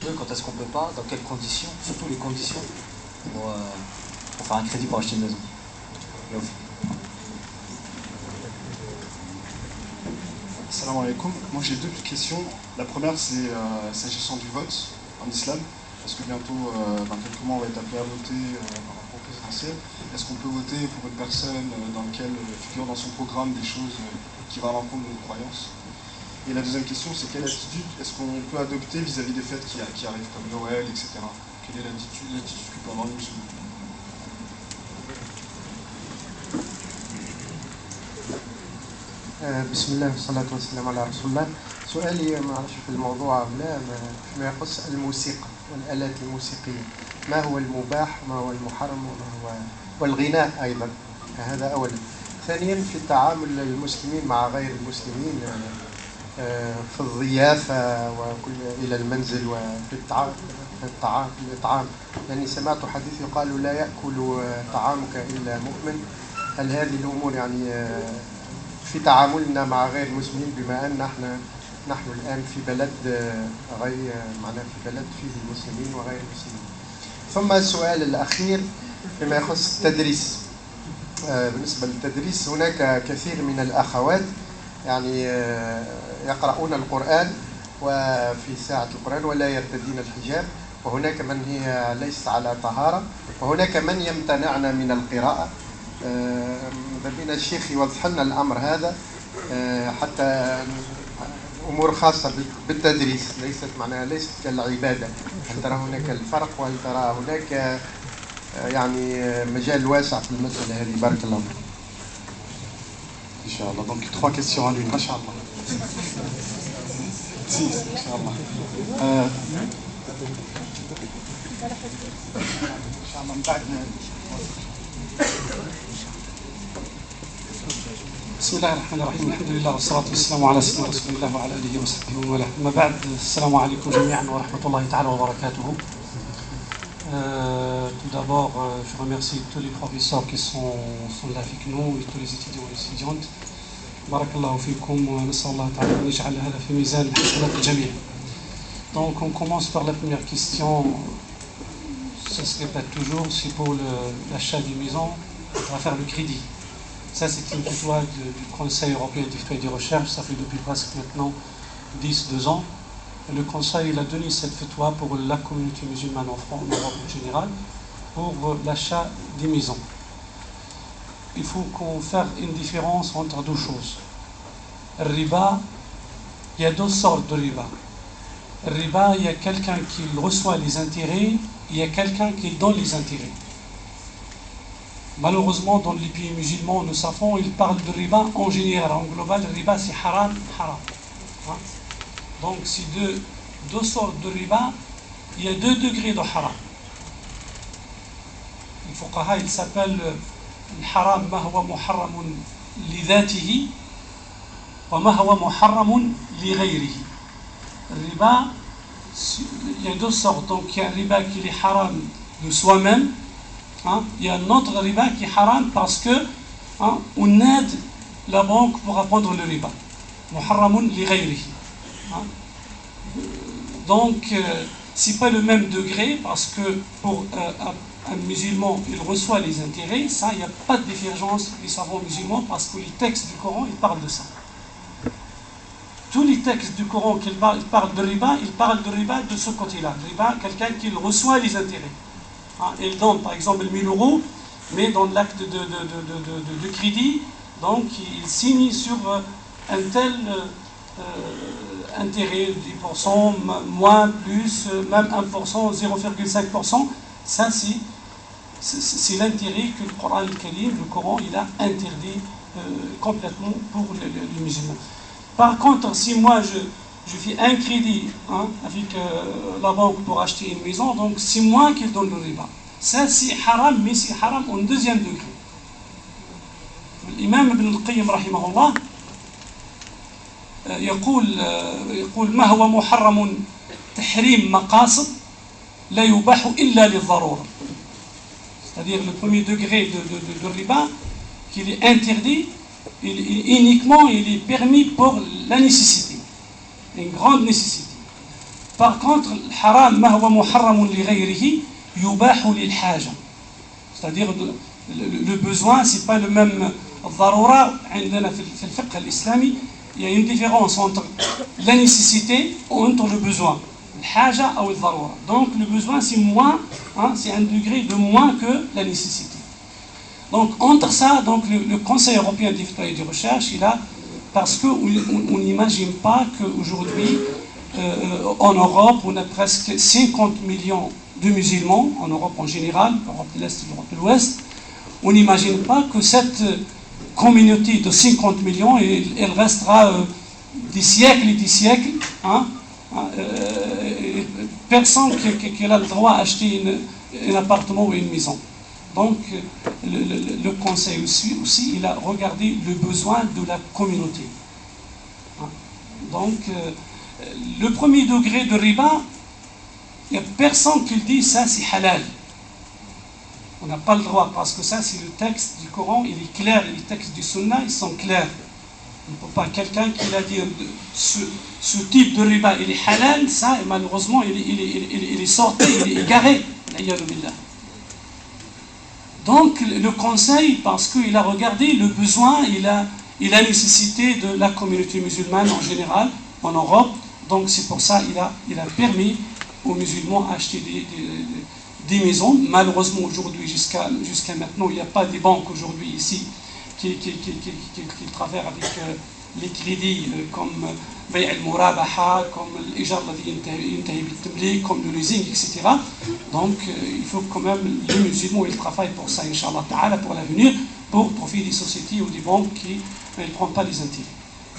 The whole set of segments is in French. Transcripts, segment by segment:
Quand est-ce qu'on peut pas, dans quelles conditions, surtout les conditions pour faire un crédit pour acheter une maison. Salam alaikum. Moi j'ai deux questions. La première c'est s'agissant du vote en islam, parce que bientôt, dans quelques mois, on va être appelé à voter par rapport au présidentiel. Est-ce qu'on peut voter pour une personne dans laquelle figurent dans son programme des choses qui vont à l'encontre de nos croyances? Et la deuxième question, c'est quelle attitude est-ce qu'on peut adopter vis-à-vis des fêtes qui arrivent, comme Noël, etc. Quelle est l'attitude que peut avoir les musulmans? بسم الله والصلاة والسلام على رسول الله. سؤالي ما أعرفش في الموضوع لا فيما يخص الموسيقى والآلات الموسيقية، ما هو المباح وما هو المحرم وما هو والغناء أيضا، هذا أولا. ثانيا في تعامل المسلمين مع غير المسلمين في الضيافة وكل إلى المنزل وفي الإطعام، لأني سمعت حديث يقال لا يأكل طعامك إلا مؤمن. هل هذه الأمور يعني في تعاملنا مع غير المسلمين، بما أن نحن الآن في بلد غير معناه في بلد فيه المسلمين وغير المسلمين. ثم السؤال الأخير فيما يخص التدريس. بالنسبة للتدريس هناك كثير من الأخوات يعني يقرؤون القرآن وفي ساعة القرآن ولا يرتدين الحجاب، وهناك من هي ليست على طهارة، وهناك من يمتنعن من القراءة. بين الشيخ يوضح لنا الأمر هذا حتى أمور خاصة بالتدريس، ليست كالعبادة. هل ترى هناك الفرق وهل ترى هناك يعني مجال واسع في المسألة هذه؟ بارك الله فيك. Inch'Allah. Donc 3 questions à l'une. Inch'Allah. Si, Inch'Allah. بسم الله الرحمن الرحيم. الحمد لله والصلاة والسلام على سيدنا رسول الله وعلى آله وصحبه ومن والاه. أما بعد، السلام عليكم جميعا ورحمة الله تعالى وبركاته. Tout d'abord, je remercie tous les professeurs qui sont là avec nous et tous les étudiants et étudiantes. Barakallahu fikum wa nas'allahu ta'ala an yaj'al hadha fi mizan al-hasanat al-jami'. Donc on commence par la première question. Ça se répète toujours, c'est pour l'achat des maisons, on va faire le crédit. Ça, c'est une fatwa du Conseil européen d'études et de recherche, ça fait depuis presque maintenant 10-12 ans. Et le Conseil il a donné cette fatwa pour la communauté musulmane en France, en Europe en général, pour l'achat des maisons. Il faut qu'on fasse une différence entre deux choses. Le riba, il y a deux sortes de riba. Le riba, il y a quelqu'un qui reçoit les intérêts, il y a quelqu'un qui donne les intérêts. Malheureusement, dans les pays musulmans, nous savons, ils parlent de riba en général. En global, le riba, c'est haram, haram. Hein? Donc, c'est deux sortes de riba, il y a 2 degrés de haram. Les fuqaha, il s'appelle le haram, ma huwa muharramun li dhatihi, wa ma huwa muharramun li ghayrihi. Le riba, il y a 2 sortes. Donc, il y a un riba qui est haram de soi-même. Hein? Il y a un autre riba qui est haram parce que on aide la banque pour apprendre le riba. Muharramun li ghayrihi. Donc, c'est pas le même degré parce que pour un musulman, il reçoit les intérêts. Ça, il n'y a pas de différence des savants musulmans parce que les textes du Coran, ils parlent de ça. Tous les textes du Coran qui parlent de riba, ils parlent de riba de ce côté-là. Riba, quelqu'un qui reçoit les intérêts. Il donne par exemple 1000 euros, mais dans l'acte de crédit, donc il signe sur un tel intérêt, 10%, moins, plus, même 1%, 0,5%. Ça, c'est l'intérêt que le Coran al-Karim, le Coran, il a interdit complètement pour les musulmans. Par contre, si moi je fais un crédit avec la banque pour acheter une maison, donc c'est moi qui donne le riba. Ça c'est haram, mais c'est haram en 2e degré. L'imam Ibn al-Qayyim رحمه الله يقول ما هو محرم تحريم مقاصد لا يباح إلا للضرورة. C'est-à-dire le premier degré de riba, qu'il est interdit, uniquement il est permis pour la nécessité, une grande nécessité. Par contre, le haram, ما هو محرم لغيره يباح للحاجة. C'est-à-dire le besoin, c'est pas le même الضرورة. عندنا في الفقه الإسلامي il y a une différence entre la nécessité et entre le besoin. الحاجة أو الضرورة. Donc le besoin c'est moins, c'est un degré de moins que la nécessité. Donc entre ça, donc le Conseil européen d'études et de recherche, il a, parce qu'on n'imagine pas qu'aujourd'hui en Europe, on a presque 50 millions de musulmans, en Europe en général, l'Europe de l'Est et l'Europe de l'Ouest. On n'imagine pas que cette communauté de 50 millions, elle restera des siècles et des siècles. Personne qui a le droit d'acheter un appartement ou une maison. Donc, le Conseil aussi, il a regardé le besoin de la communauté. Donc, le premier degré de riba, il n'y a personne qui dit ça c'est halal. On n'a pas le droit, parce que ça c'est le texte du Coran, il est clair, et les textes du Sunna, ils sont clairs. Il ne peut pas quelqu'un qui a dit ce type de riba, il est halal, ça, et malheureusement, il est sorti, il est égaré. Donc, le Conseil, parce qu'il a regardé le besoin et la nécessité de la communauté musulmane en général, en Europe, donc c'est pour ça qu'il a permis aux musulmans d'acheter des maisons. Malheureusement, aujourd'hui, jusqu'à maintenant, il n'y a pas des banques aujourd'hui ici qui travaillent avec les crédits comme Bay al-Murabaha, comme l'Ijar comme le leasing, etc. Donc, il faut quand même, les musulmans, ils travaillent pour ça, Inch'Allah Ta'ala, pour l'avenir, pour profiter des sociétés ou des banques qui ne prennent pas les intérêts.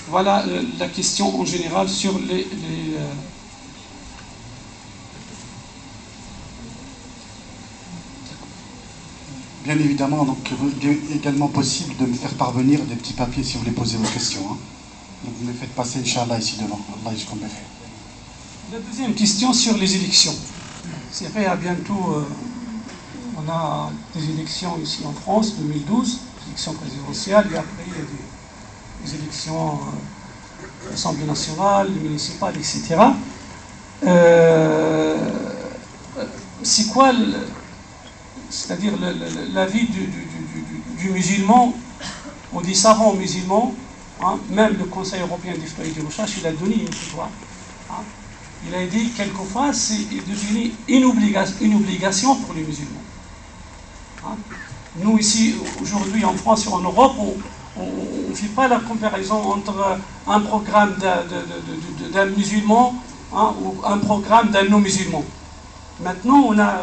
Voilà la question en général sur les Bien évidemment, donc il est également possible de me faire parvenir des petits papiers si vous voulez poser vos questions. Donc vous me les faites passer, Inch'Allah, ici devant. Allah yajkoum bikhair. La deuxième question sur les élections. C'est vrai, à bientôt, on a des élections ici en France, 2012, élections présidentielles, et après il y a des élections à l'Assemblée nationale, municipales, etc. C'est quoi c'est-à-dire l'avis du musulman, ou des savants musulmans, même le Conseil européen d'études et de recherche, il a donné une fatwa. Il a dit quelquefois c'est devenu une obligation pour les musulmans. Nous ici, aujourd'hui en France et en Europe, on ne fait pas la comparaison entre un programme d'un musulman ou un programme d'un non-musulman. Maintenant, on a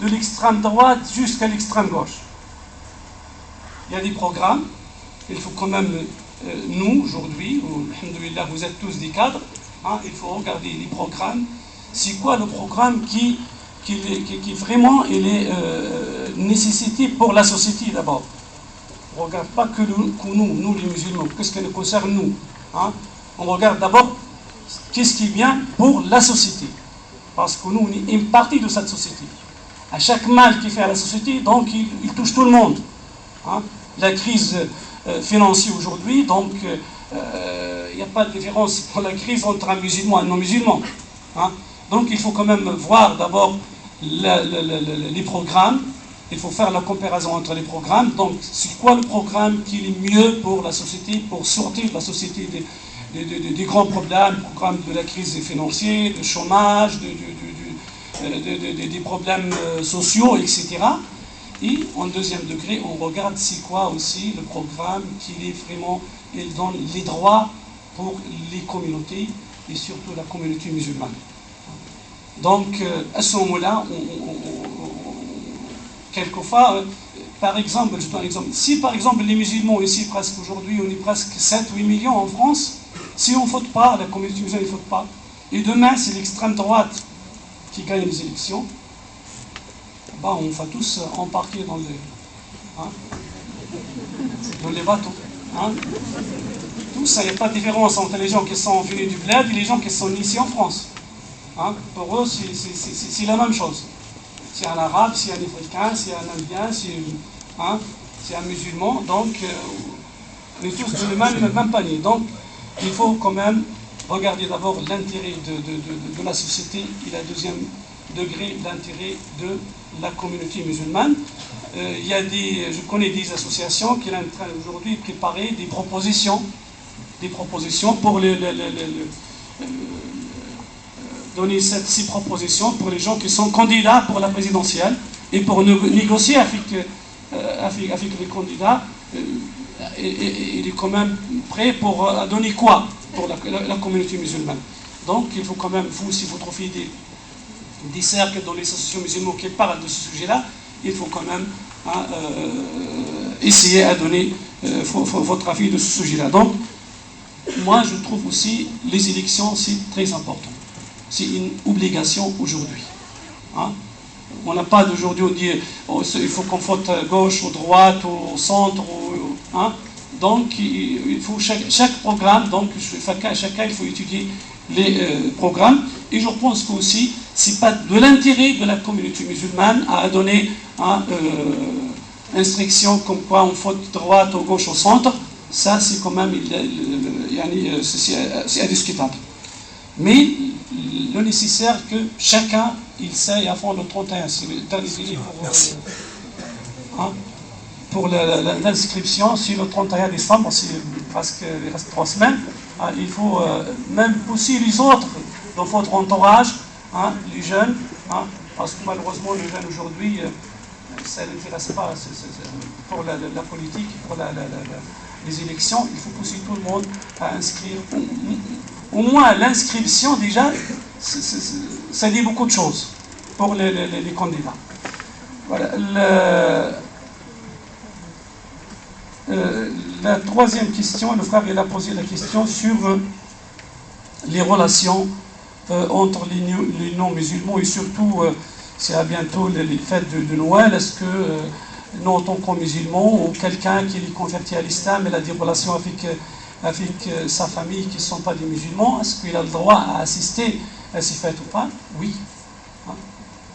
de l'extrême droite jusqu'à l'extrême gauche. Il y a des programmes, il faut quand même, nous, aujourd'hui, alhamdoulilah, vous êtes tous des cadres, il faut regarder les programmes. C'est quoi le programme qui vraiment est nécessité pour la société d'abord. On ne regarde pas que nous les musulmans, qu'est-ce qui nous concerne nous. On regarde d'abord qu'est-ce qui est bien pour la société. Parce que nous, on est une partie de cette société. À chaque mal qui fait à la société, donc il touche tout le monde. La crise financière aujourd'hui, donc il n'y a pas de différence pour la crise entre un musulman et un non-musulman. Donc il faut quand même voir d'abord les programmes. Il faut faire la comparaison entre les programmes. Donc c'est quoi le programme qui est mieux pour la société, pour sortir de la société des grands problèmes, le programme de la crise financière, du chômage, des problèmes sociaux, etc. Et en deuxième degré, on regarde c'est quoi aussi le programme qui est vraiment, il donne les droits pour les communautés et surtout la communauté musulmane. Donc à ce moment-là, quelquefois, par exemple, je donne un exemple, si par exemple les musulmans ici, presque aujourd'hui, on est presque 7-8 millions en France, si on ne vote pas, la communauté musulmane ne vote pas, et demain c'est l'extrême droite qui gagne les élections, on va tous embarquer dans les bateaux. Tout ça, il n'y a pas de différence entre les gens qui sont venus du bled et les gens qui sont ici en France. Pour eux, c'est la même chose. C'est un arabe, c'est un africain, c'est un indien, c'est un musulman, donc on est tous dans le même panier. Donc il faut quand même regarder d'abord l'intérêt de la société et le deuxième degré, l'intérêt de la communauté musulmane. Je connais des associations qui sont en train aujourd'hui de préparer des propositions pour donner ces propositions pour les gens qui sont candidats pour la présidentielle et pour négocier avec les candidats. Il est quand même prêt pour donner quoi pour la communauté musulmane. Donc il faut quand même, si vous trouvez des cercles dans les associations musulmanes qui parlent de ce sujet-là, il faut quand même essayer à donner votre avis de ce sujet-là. Donc, moi je trouve aussi les élections, c'est très important. C'est une obligation aujourd'hui. On n'a pas d'aujourd'hui, on dit il faut qu'on vote à gauche, ou droite, au centre. Donc, il faut chaque programme, donc chacun il faut étudier les programmes. Et je pense qu'aussi, c'est pas de l'intérêt de la communauté musulmane à donner instruction comme quoi on vote droite, ou gauche, au centre. Ça, c'est quand même c'est indiscutable. Mais le nécessaire que chacun il sait à fond le 31, c'est le dernier délai pour l'inscription, c'est le 31 décembre, c'est presque il reste 3 semaines. Il faut même aussi les autres dans votre entourage, les jeunes, parce que malheureusement les jeunes aujourd'hui, ça ne l'intéresse pas pour la politique, pour les élections. Il faut pousser tout le monde à inscrire. Au moins l'inscription déjà, ça dit beaucoup de choses pour les candidats. Voilà. La troisième question, le frère il a posé la question sur les relations entre les non-musulmans et surtout, c'est à bientôt les fêtes de Noël. Est-ce que nous, en tant que musulmans, ou quelqu'un qui est converti à l'islam, il a des relations avec sa famille qui ne sont pas des musulmans, est-ce qu'il a le droit à assister à ces fêtes ou pas? Oui.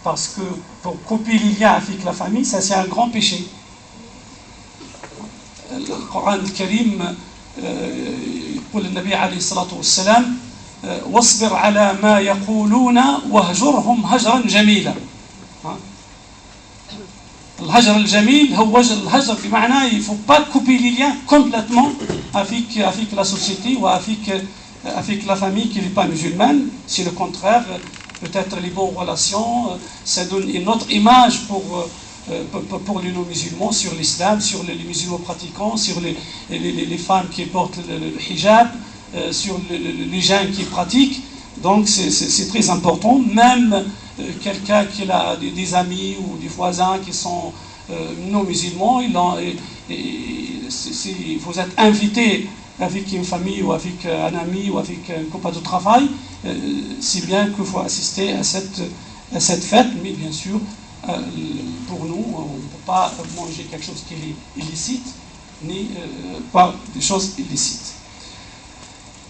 Parce que pour couper les liens avec la famille, ça c'est un grand péché. Le Coran Karim, يقول النبي عليه الصلاة والسلام واصبر على ما يقولون واهجرهم هجرا جميلا. الهجر الجميل هو الهجر بمعنى il ne faut pas couper les liens complètement avec la société ou avec la famille qui n'est pas musulmane. C'est le contraire, peut-être les bonnes relations, ça donne une autre image pour les non-musulmans, sur l'islam, sur les musulmans pratiquants, sur les femmes qui portent le hijab, sur les gens qui pratiquent. Donc c'est très important. Même quelqu'un qui a des amis ou des voisins qui sont non-musulmans, vous êtes invité avec une famille ou avec un ami ou avec un copain de travail, c'est bien qu'il faut assister à cette fête, mais bien sûr, pour nous, on ne peut pas manger quelque chose qui est illicite, ni pas des choses illicites.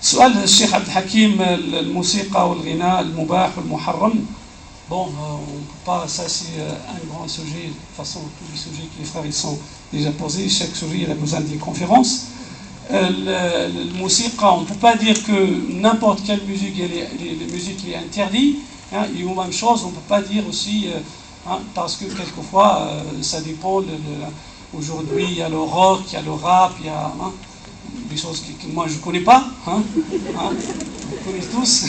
سؤال الشيخ عبد الحكيم الموسيقى والغناء المباح والمحرم. Bon, on ne peut pas, ça c'est un grand sujet, de toute façon tous les sujets que les frères ils sont déjà posés, chaque sujet il a besoin d'une conférence. Le musiqa, on ne peut pas dire que n'importe quelle musique, les musiques est interdite, et ou même chose, on ne peut pas dire aussi, parce que quelquefois ça dépend, aujourd'hui il y a le rock, il y a le rap, il y a des choses que moi je ne connais pas, vous connaissez tous.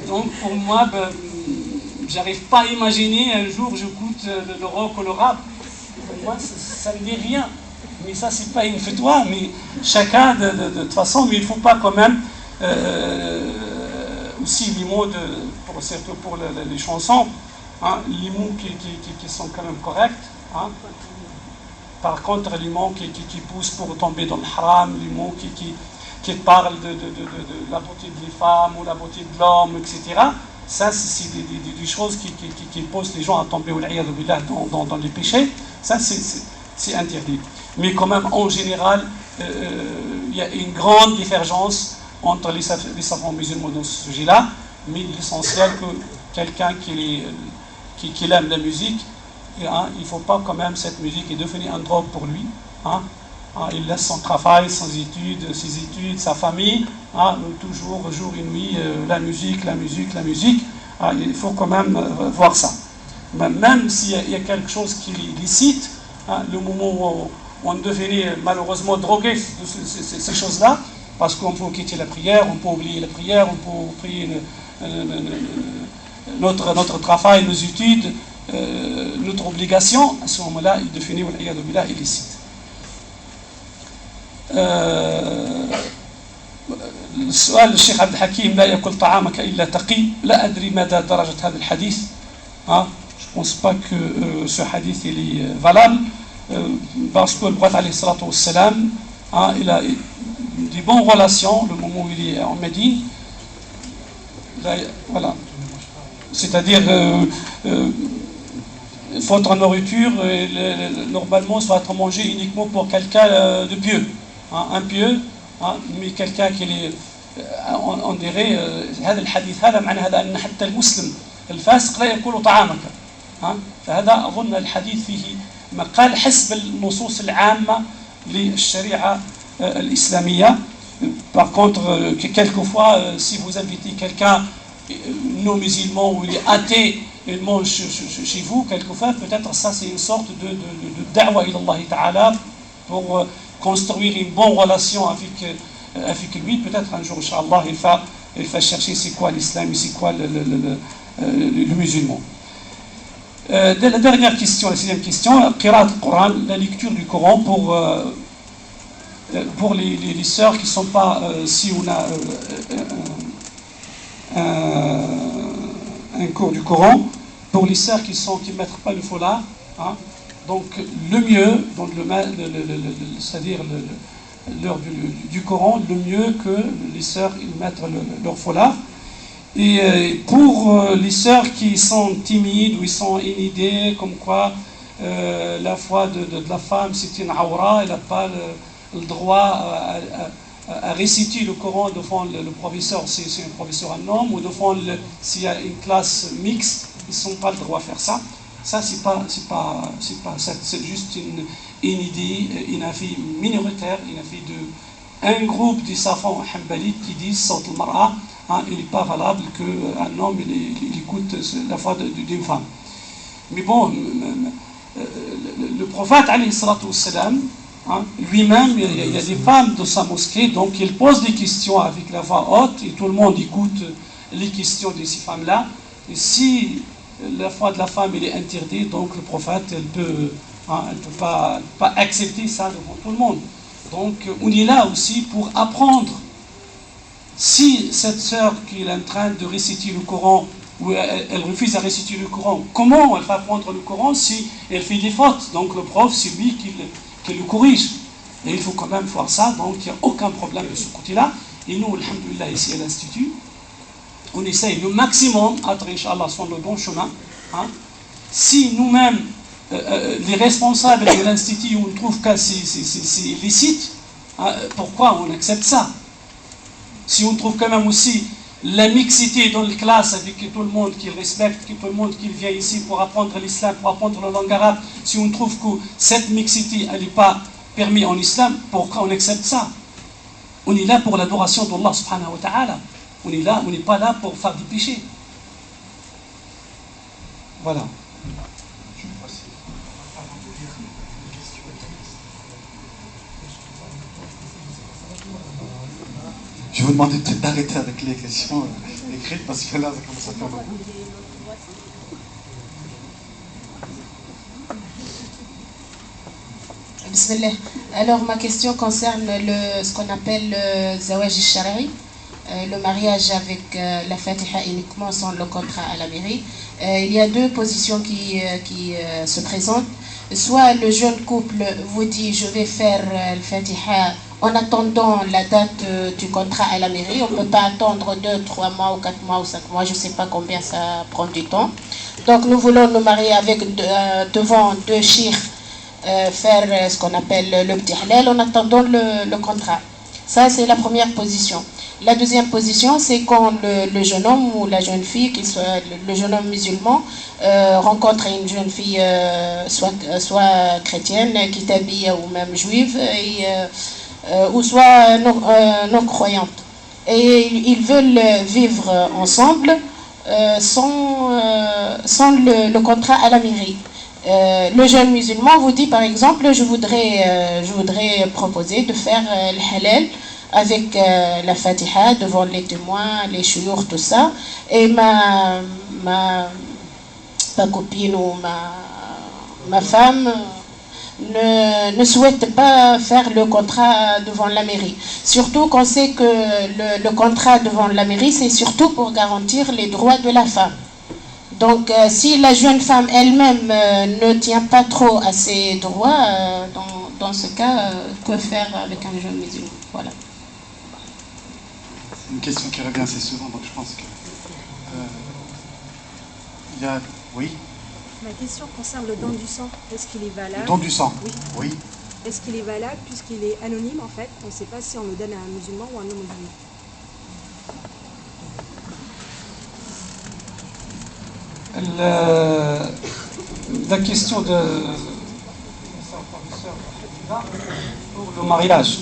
Donc pour moi, j'arrive pas à imaginer un jour j'écoute le rock ou le rap. Pour moi ça ne dit rien. Mais ça c'est pas une fatwa, mais chacun de toute façon, mais il ne faut pas quand même aussi les mots surtout pour les chansons, les mots qui sont quand même corrects. Par contre, les mots qui poussent pour tomber dans le haram, les mots qui parlent de la beauté des femmes ou la beauté de l'homme, etc. Ça, c'est des choses qui poussent les gens à tomber dans les péchés. Ça, c'est interdit. Mais quand même, en général, il y a une grande divergence entre les savants musulmans dans ce sujet-là. Mais l'essentiel que quelqu'un qui aime la musique, il ne faut pas quand même cette musique est devenue un drogue pour lui. Hein, il laisse son travail, ses études, sa famille, hein, toujours, jour et nuit, la musique. Hein, il faut quand même voir ça. Même s'il y a quelque chose qui est licite, hein, le moment où on devenait malheureusement drogué de ces choses-là, parce qu'on peut quitter la prière, on peut oublier la prière, on peut prier notre travail, nos études, notre obligation, à ce moment-là, il devenait illicite. السؤال الشيخ عبد الحكيم لا يأكل طعامك إلا تقي لا أدري مدى درجة هذا الحديث. Je ne pense pas que ce hadith il est valable parce que le prophète alayhi salatu wassalam, il a des bonnes relations le moment où il est en Médine. Voilà. C'est-à-dire votre nourriture normalement doit être mangée uniquement pour quelqu'un de pieux, un pieux, mais quelqu'un qui est on dirait هذا الحديث هذا معنى هذا أن حتى المسلم الفاسق لا يأكل طعامك. فهذا أظن الحديث فيه مقال حسب النصوص العامة للشريعة الإسلامية. Par contre, quelquefois, si vous invitez quelqu'un non musulman ou il est athée, il mange chez vous, quelquefois, peut-être ça c'est une sorte de da'wa ila Allah ta'ala pour construire une bonne relation avec lui. Peut-être un jour, Inch'Allah, il va chercher c'est quoi l'islam et c'est quoi le musulman. La dernière question, la sixième question, Qiraat al-Qur'an, la lecture du Coran pour les sœurs qui ne sont pas, si on a un cours du Coran, pour les sœurs qui ne mettent pas le foulard, hein, donc le mieux, donc c'est-à-dire l'heure du Coran, le mieux que les sœurs ils mettent leur foulard. Et pour les sœurs qui sont timides ou ils sont inhibées, comme quoi la foi de la femme c'est une aura, elle n'a pas le droit à réciter le Coran devant le professeur, si c'est un professeur un homme, ou devant s'il y a une classe mixte, ils n'ont pas le droit de faire ça. Ça, c'est juste une idée, une avis minoritaire, une avis d'un groupe des savants hanbalites qui disent Sawt al-mar'a, il n'est pas valable qu'un homme il écoute la voix d'une femme. Mais bon, le prophète alayhi salatu wassalam, lui-même, il y a des femmes dans sa mosquée, donc il pose des questions avec la voix haute et tout le monde écoute les questions de ces femmes-là. Et si la foi de la femme elle est interdite, donc le prophète elle peut pas accepter ça devant tout le monde. Donc on est là aussi pour apprendre. Si cette sœur qui est en train de réciter le Coran, ou elle refuse à réciter le Coran, comment elle va apprendre le Coran si elle fait des fautes? Donc le prof c'est lui qui le corrige. Et il faut quand même voir ça, donc il n'y a aucun problème de ce côté-là. Et nous, alhamdoulilah, ici à l'Institut, on essaye le maximum d'être, Inch'Allah, sur le bon chemin. Si nous-mêmes, les responsables de l'Institut, on trouve que c'est illicite, pourquoi on accepte ça? Si on trouve quand même aussi la mixité dans la classe avec tout le monde qui respecte, tout le monde qui vient ici pour apprendre l'islam, pour apprendre la langue arabe, si on trouve que cette mixité n'est pas permise en islam, pourquoi on accepte ça? On est là pour l'adoration d'Allah subhanahu wa ta'ala. On est là, on n'est pas là pour faire des péchés. Voilà. Je vais vous demander peut-être d'arrêter avec les questions écrites parce que là, ça commence à faire beaucoup. Bismillah. Alors, ma question concerne ce qu'on appelle le zawaj al-shara'i, le mariage avec la Fatiha uniquement sans le contrat à la mairie. Il y a deux positions qui se présentent. Soit le jeune couple vous dit je vais faire le Fatiha en attendant la date du contrat à la mairie. On ne peut pas attendre 2, 3 mois ou 4 mois ou 5 mois, je ne sais pas combien ça prend du temps. Donc nous voulons nous marier avec devant deux chirs, faire ce qu'on appelle le petit halal en attendant le contrat. Ça c'est la première position. La deuxième position, c'est quand le jeune homme ou la jeune fille, qu'il soit le jeune homme musulman, rencontre une jeune fille soit chrétienne, qui t'habille, ou même juive, ou soit non croyante. Et ils veulent vivre ensemble sans le contrat à la mairie. Le jeune musulman vous dit par exemple, je voudrais proposer de faire le halal avec la Fatiha devant les témoins, les chouyours, tout ça, et ma copine ou ma femme ne souhaite pas faire le contrat devant la mairie. Surtout qu'on sait que le contrat devant la mairie, c'est surtout pour garantir les droits de la femme. Donc, si la jeune femme elle-même ne tient pas trop à ses droits, dans ce cas, que faire avec un jeune musulman? Voilà. C'est une question qui revient assez souvent, donc je pense que... il y a... Oui. Ma question concerne le don du sang. Est-ce qu'il est valable? Le don du sang? Oui. Oui. Est-ce qu'il est valable puisqu'il est anonyme en fait? On ne sait pas si on le donne à un musulman ou à un non-musulman. La question de pour le mariage.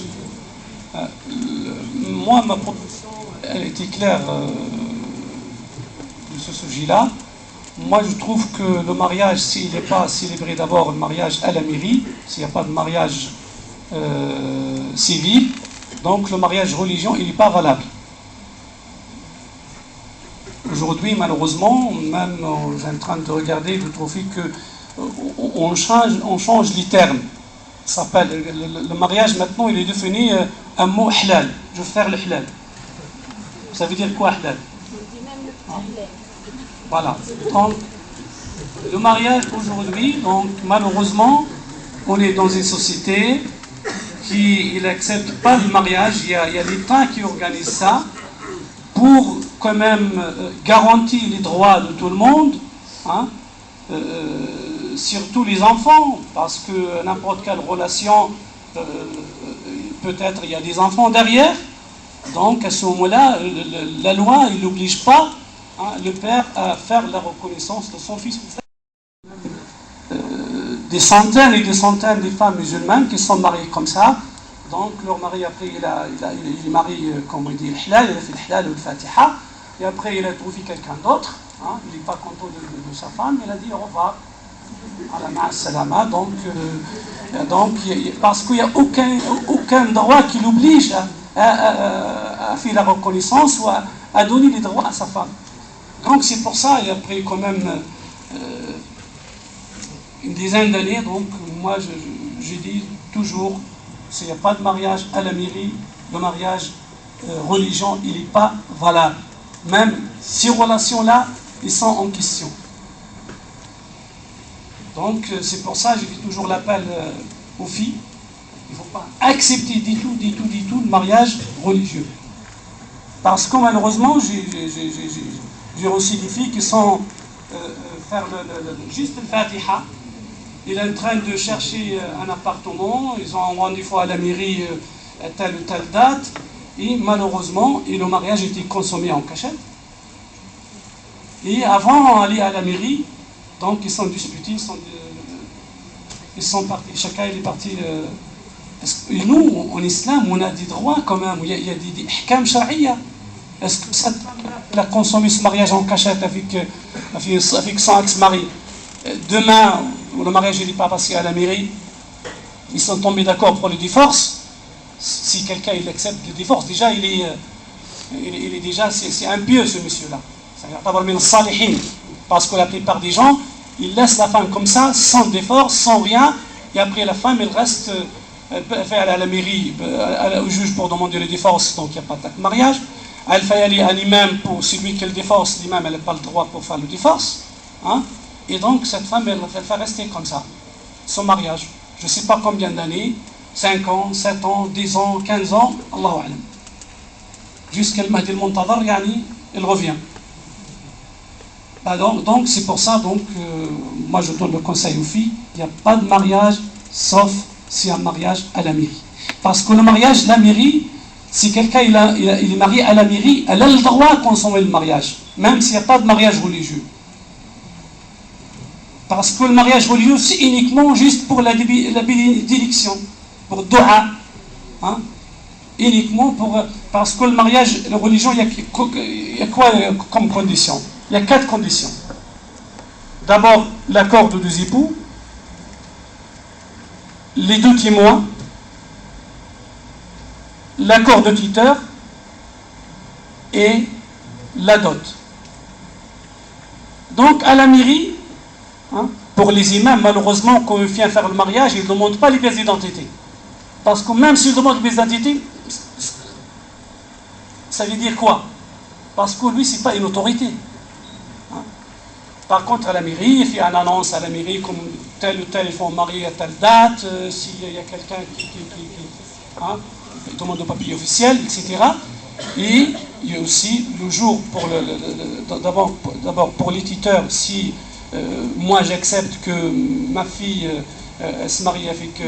Moi, ma proposition, elle était claire de ce sujet-là. Moi, je trouve que le mariage, s'il n'est pas célébré d'abord, le mariage à la mairie, s'il n'y a pas de mariage civil, donc le mariage religieux, il n'est pas valable. Aujourd'hui, malheureusement, même je suis en train de regarder, de trouver qu'on change les termes. Ça s'appelle, le mariage maintenant, il est devenu un mot halal. Je vais faire le halal. Ça veut dire quoi halal? Voilà. Donc, le mariage aujourd'hui, donc malheureusement, on est dans une société qui n'accepte pas le mariage. Il y a l'État qui organise ça pour quand même garantir les droits de tout le monde, hein, surtout les enfants, parce que n'importe quelle relation, peut-être il y a des enfants derrière. Donc à ce moment-là, la loi il n'oblige pas le père à faire la reconnaissance de son fils. Des centaines et des centaines de femmes musulmanes qui sont mariées comme ça. Donc leur mari après il est marié, comme on dit, il a fait le halal ou le fatiha, et après il a trouvé quelqu'un d'autre, hein, il n'est pas content de sa femme, il a dit au revoir, à la ma'as-salama. Donc parce qu'il n'y a aucun droit qui l'oblige à faire la reconnaissance ou à donner les droits à sa femme. Donc c'est pour ça, et après quand même une dizaine d'années, donc moi je dis toujours, s'il n'y a pas de mariage à la mairie, le mariage religieux, il n'est pas valable. Même ces relations-là, ils sont en question. Donc c'est pour ça que je fais toujours l'appel aux filles. Il ne faut pas accepter du tout le mariage religieux. Parce que malheureusement, j'ai reçu des filles qui sont faire juste le Fatiha. Il est en train de chercher un appartement, ils ont un rendez-vous à la mairie à telle ou telle date, et malheureusement, le mariage était consommé en cachette. Et avant d'aller à la mairie, donc ils sont disputés, ils sont partis, chacun est parti. Et nous, en islam, on a des droits quand même, il y a des ahkam shari'a. Est-ce que ça a consommé ce mariage en cachette avec son ex-mari? Demain, le mariage n'est pas passé à la mairie, ils sont tombés d'accord pour le divorce. Si quelqu'un il accepte le divorce, déjà il est déjà, c'est impieux ce monsieur-là. Ça va pas le salihin, parce que la plupart des gens, ils laissent la femme comme ça, sans divorce, sans rien, et après la femme, elle reste, elle fait aller à la mairie, au juge pour demander le divorce, donc il n'y a pas de mariage. Elle fait aller à l'imam pour celui qui le divorce, l'imam elle n'a pas le droit pour faire le divorce. Hein? Et donc cette femme, elle va rester comme ça, son mariage. Je ne sais pas combien d'années, 5 ans, 7 ans, 10 ans, 15 ans, Allahu A'lam. Jusqu'à le Mahdi al-Muntadhar, elle revient. Donc c'est pour ça, moi je donne le conseil aux filles, il n'y a pas de mariage, sauf si un mariage à la mairie. Parce que le mariage, la mairie, Si quelqu'un il est marié à la mairie, elle a le droit de consommer le mariage, même s'il n'y a pas de mariage religieux. Parce que le mariage religieux, c'est uniquement juste pour la bénédiction, pour dua. Hein? Uniquement parce que le mariage, la religion, il y a quoi comme condition? Il y a 4 conditions. D'abord, l'accord de 2 époux, les 2 témoins, l'accord de tuteur et la dot. Donc à la mairie, hein, pour les imams, malheureusement, quand on vient faire le mariage, ils ne demandent pas les pièces d'identité. Parce que même s'ils demandent les pièces d'identité, ça veut dire quoi? Parce que lui, ce n'est pas une autorité. Hein? Par contre, à la mairie, il fait une annonce à la mairie comme tel ou tel, ils font marier à telle date, s'il y a quelqu'un qui demande de papier officiel, etc. Et il y a aussi le jour pour d'abord pour les tuteurs, si moi j'accepte que ma fille elle se marie avec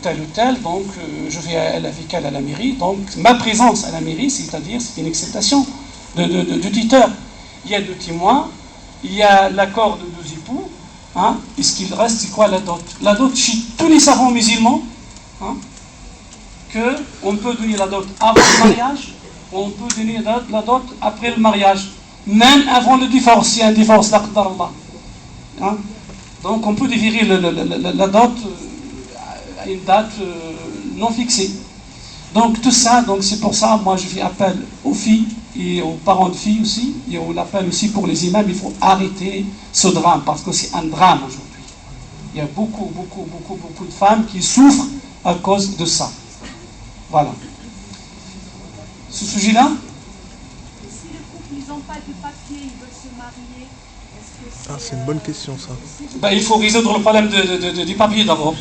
tel ou tel, donc je vais avec elle à la mairie. Donc ma présence à la mairie, c'est-à-dire c'est une acceptation de tuteur. Il y a 2 témoins, il y a l'accord de 2 époux, hein, et ce qu'il reste, c'est quoi la dot? La dot chez tous les savants musulmans, hein, qu'on peut donner la dot avant le mariage, ou on peut donner la dot après le mariage, même avant le divorce, s'il y a un divorce, hein. Donc on peut dévirer la dot à une date non fixée. Donc tout ça, donc c'est pour ça, moi je fais appel aux filles et aux parents de filles aussi, et on appelle aussi pour les imams, il faut arrêter ce drame, parce que c'est un drame aujourd'hui. Il y a beaucoup de femmes qui souffrent à cause de ça. Voilà. Ce sujet-là? Si le couple, ils n'ont pas de papier, ils veulent se marier, est-ce que c'est... Ah, c'est une bonne question, ça. Ben, il faut résoudre le problème du papier d'abord.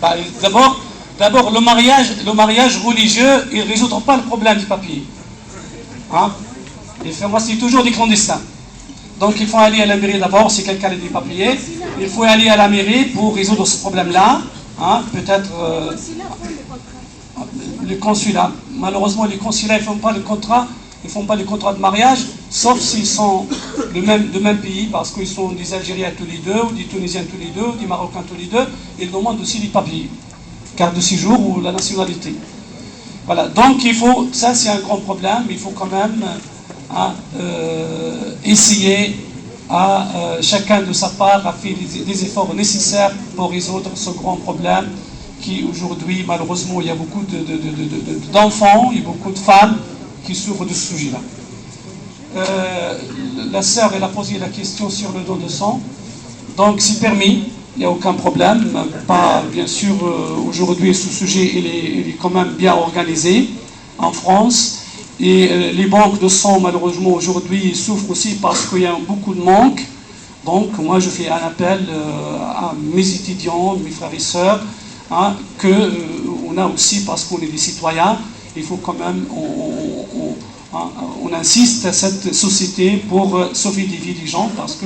Ben, d'abord, le mariage religieux, il ne résoudra pas le problème du papier. Hein? C'est toujours des clandestins. Donc il faut aller à la mairie d'abord, si quelqu'un a des papiers. Il faut aller à la mairie pour résoudre ce problème-là. Hein? Peut-être les consulats. Malheureusement, les consulats, ils ne font pas le contrat. Ils ne font pas les contrats de mariage, sauf s'ils sont de même pays, parce qu'ils sont des Algériens tous les deux, ou des Tunisiens tous les deux, ou des Marocains tous les deux. Ils demandent aussi les papiers, carte de séjour ou la nationalité. Voilà, donc il faut, ça c'est un grand problème, il faut quand même essayer chacun de sa part à faire des efforts nécessaires pour résoudre ce grand problème qui aujourd'hui, malheureusement, il y a beaucoup d'enfants, il y a beaucoup de femmes qui souffrent de ce sujet-là. La sœur, elle a posé la question sur le don de sang. Donc c'est permis, il n'y a aucun problème. Pas, bien sûr, aujourd'hui, ce sujet il est quand même bien organisé en France. Et les banques de sang, malheureusement, aujourd'hui, souffrent aussi parce qu'il y a beaucoup de manque. Donc moi, je fais un appel à mes étudiants, mes frères et sœurs, hein, qu'on a aussi, parce qu'on est des citoyens, il faut quand même, on insiste à cette société pour sauver des vies des gens, parce que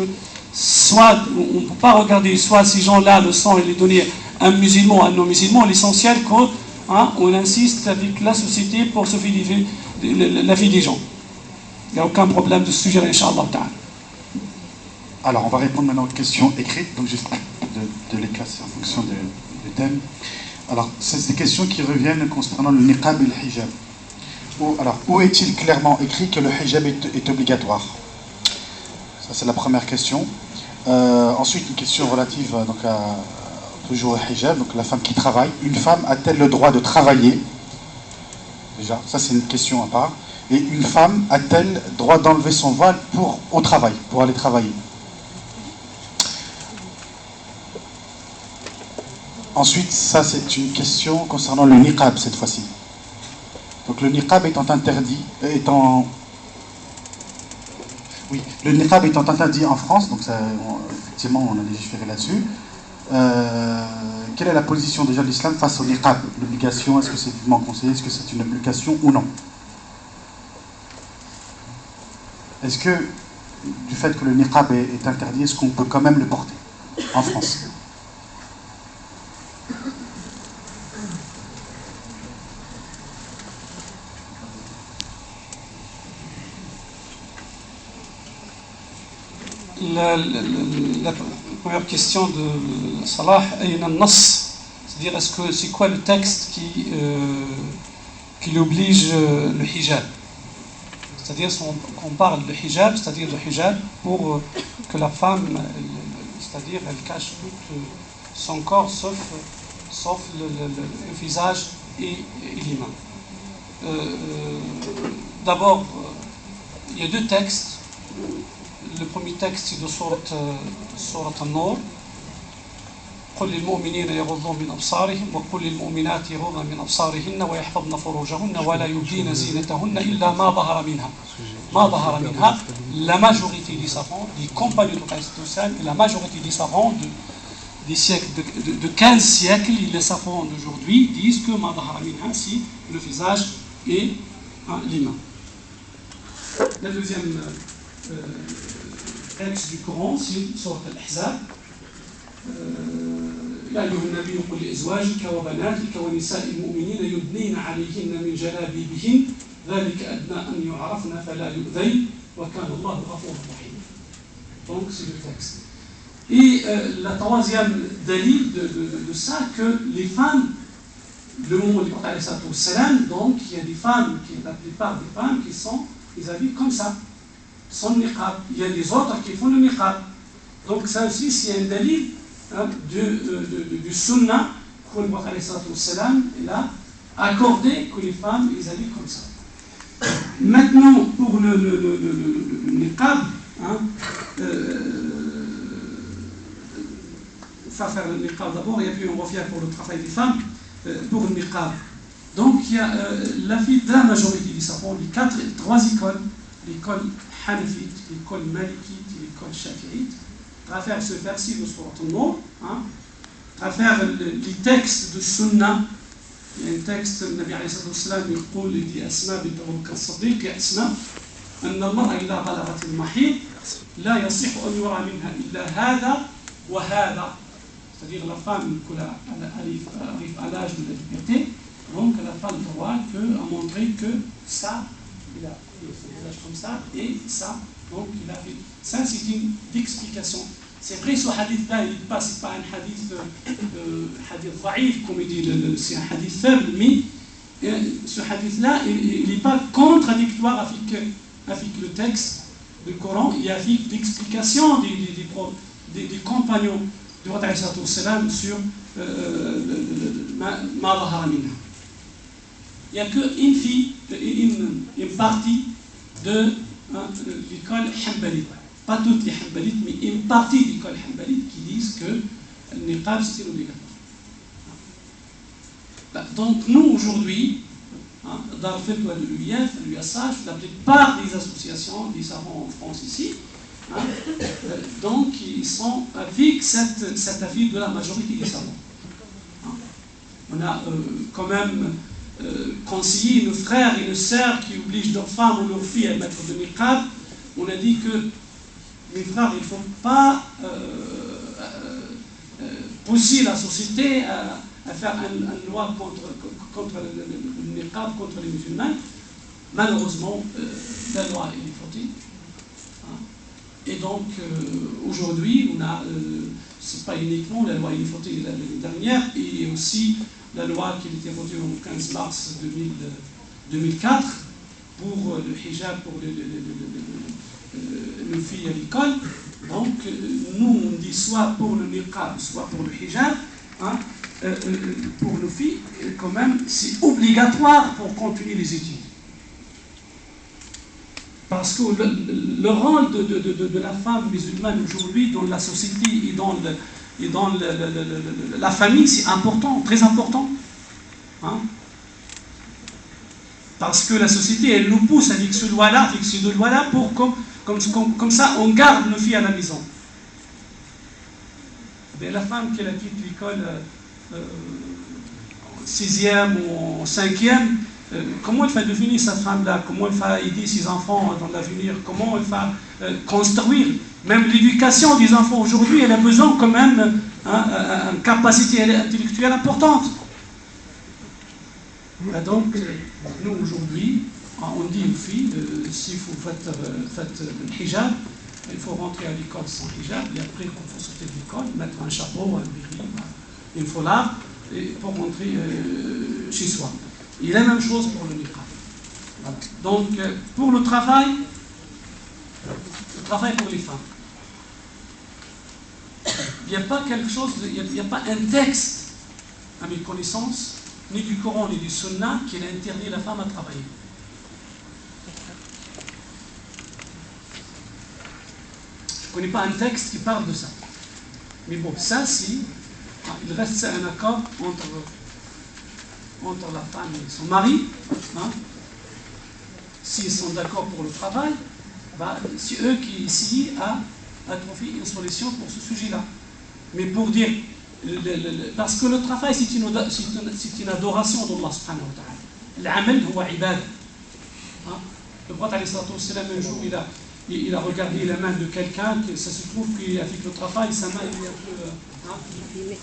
soit, on ne peut pas regarder, soit ces gens-là, le sang, il est donné à un musulman, à un non-musulman, l'essentiel qu'on on insiste avec la société pour sauver la vie des gens. Il n'y a aucun problème de ce sujet, Inch'Allah. Alors, on va répondre maintenant aux questions écrites, donc juste de les classer en fonction du thème. Alors, c'est des questions qui reviennent concernant le niqab et le hijab. Où est-il clairement écrit que le hijab est obligatoire? Ça, c'est la première question. Ensuite, une question relative donc, toujours au hijab, donc la femme qui travaille. Une femme a-t-elle le droit de travailler? Déjà, ça c'est une question à part. Et une femme a-t-elle le droit d'enlever son voile au travail, pour aller travailler? Ensuite, ça c'est une question concernant le niqab cette fois-ci. Donc le niqab étant interdit, le niqab étant interdit en France, donc ça, effectivement on a légiféré là-dessus. Quelle est la position déjà de l'islam face au niqab? L'obligation, est-ce que c'est vivement conseillé, est-ce que c'est une obligation ou non? Est-ce que du fait que le niqab est interdit, est-ce qu'on peut quand même le porter en France? La première question de Salah, c'est-à-dire c'est quoi le texte qui oblige le hijab? C'est-à-dire qu'on parle de hijab, c'est-à-dire le hijab pour que la femme, c'est-à-dire elle cache tout son corps sauf le visage et les mains. D'abord, il y a deux textes. Le premier texte c'est de sourate An-Nur. قل للمؤمنين يغضوا من أبصارهم وقل للمؤمنات يغضن من أبصارهن ويحفظن فروجهن ولا يبدين زينتهن إلا ما ظهر منها. ما ظهر منها. La majorité des savants, des compagnons du prophète et la majorité des savants des siècles de 15 siècles, les savants d'aujourd'hui disent que ma ظهر منها c'est le visage et les mains. Le deuxième texte du Coran, c'est sourate Al-Ahzab. يا أيها النبي قل لأزواجك وبناتك ونساء المؤمنين يدنين عليهن من جلابيبهن ذلك أدنى أن يعرفن فلا يؤذين وكان الله غفورا رحيما. Donc c'est le texte. Et la troisième dalil de ça, que les femmes, le moment du prophète sallallahu alayhi wa sallam, donc il y a des femmes, la plupart des femmes qui sont, ils habillent comme ça, sans niqab. Il y a des autres qui font le niqab. Donc ça aussi c'est un dalil du sunnah que le prophète sallallahu alayhi wa sallam il a accordé que les femmes ils habillent comme ça. Maintenant pour le niqab, faire le niqab d'abord et puis on revient pour le travail des femmes pour le niqab. Donc il y a l'avis de la majorité des savants, les trois écoles, l'école hanafite, l'école malikite et l'école shafi'ite, à faire ce verset de Sourate An-Nur, à faire les textes de Sunnah. Il y a un texte, le Nabi alayhi sallam il dit Asma bint Abu Bakr as-Siddiq, ya Asma, أن المرأة إذا بلغت المحيض لا يصح أن يرى منها إلا هذا وهذا. C'est-à-dire la femme qui arrive à l'âge de la puberté, donc elle n'a pas le droit à montrer que ça, il a son visage comme ça, et ça, donc il a fait. Ça, c'est une explication. C'est vrai, ce hadith-là, il n'est pas, c'est pas un hadith dhaïf, comme il dit, c'est un hadith faible, mais ce hadith-là, il n'est pas contradictoire avec le texte du Coran, et avec l'explication des compagnons du prophète sallam sur ma dhahara minha. Il n'y a qu'une fille, une partie de l'école hanbalite. Pas toutes les hanbalites, mais une partie de l'école hanbalite qui disent que le niqab c'est obligatoire. Donc nous aujourd'hui, dans le fait de l'UIF, l'USH, la plupart des associations des savants en France ici, donc ils sont avec cet avis de la majorité des savants. On a quand même conseillé nos frères et nos sœurs qui obligent leurs femmes ou leurs filles à mettre de niqab. On a dit que mes frères, il ne faut pas pousser la société à faire une loi contre le niqab, contre les musulmans. Malheureusement, la loi est faute. Et donc, aujourd'hui, on a, c'est pas uniquement la loi est votée l'année dernière, et aussi la loi qui a été votée le 15 mars 2004 pour le hijab pour les filles à l'école. Donc, nous, on dit soit pour le niqab, soit pour le hijab. Pour nos filles, quand même, c'est obligatoire pour continuer les études. Parce que le rôle de la femme musulmane aujourd'hui dans la société et dans la famille, c'est important, très important. Parce que la société, elle nous pousse avec ce loi-là, pour comme ça, on garde nos filles à la maison. Mais la femme qui quitte l'école en 6e ou en 5e, comment elle va devenir cette femme-là? Comment elle va aider ses enfants dans l'avenir? Comment elle va construire? Même l'éducation des enfants aujourd'hui, elle a besoin quand même d'une capacité intellectuelle importante. Et donc, nous aujourd'hui, on dit aux filles, si vous faites le hijab, il faut rentrer à l'école sans hijab, et après, quand il faut sortir de l'école, mettre un chapeau, un béret, une foulard, pour rentrer chez soi. Et la même chose pour le niqab. Voilà. Donc, pour le travail pour les femmes. Il n'y a pas quelque chose, il n'y a pas un texte, à mes connaissances, ni du Coran ni du Sunna, qui interdit la femme à travailler. Je ne connais pas un texte qui parle de ça. Mais bon, ça, si, il reste un accord entre la femme et son mari. Hein. S'ils sont d'accord pour le travail, c'est eux qui essayent à trouver une solution pour ce sujet-là. Mais pour dire, parce que le travail, c'est une adoration d'Allah subhanahu wa ta'ala. L'amal huwa ibad. Le prophète alayhi salatu wassalam, un jour, il a regardé la main de quelqu'un, ça se trouve qu'avec le travail, sa main est un peu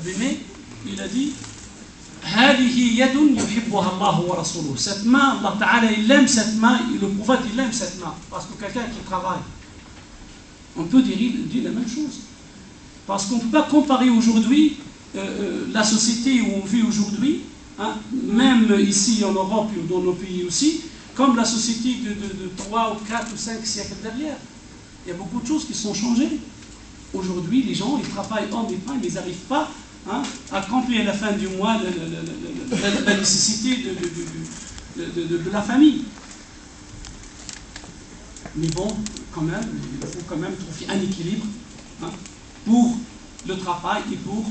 abîmée. Il a dit, cette main, Allah Ta'ala, il aime cette main, et le prophète, il aime cette main, parce que quelqu'un qui travaille, on peut dire la même chose. Parce qu'on ne peut pas comparer aujourd'hui la société où on vit aujourd'hui, hein, même ici en Europe ou dans nos pays aussi, comme la société de 3 ou 4 ou 5 siècles derrière. Il y a beaucoup de choses qui sont changées. Aujourd'hui, les gens, ils travaillent hommes et femmes, mais ils n'arrivent pas à accomplir à la fin du mois la nécessité de la famille. Mais bon, quand même, il faut quand même trouver un équilibre pour le travail et pour,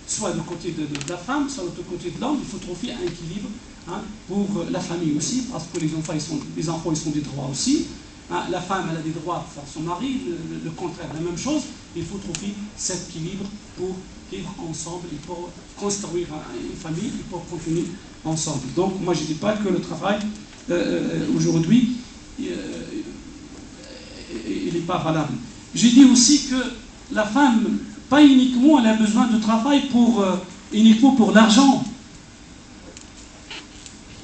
soit du côté de la femme, soit du côté de l'homme, il faut trouver un équilibre pour la famille aussi, parce que les enfants, ils ont des droits aussi. La femme, elle a des droits pour son mari, le contraire, la même chose. Il faut trouver cet équilibre pour vivre ensemble et pour construire une famille et pour continuer ensemble. Donc, moi, je ne dis pas que le travail, aujourd'hui, il n'est pas valable. Je dis aussi que la femme, pas uniquement, elle a besoin de travail uniquement pour l'argent.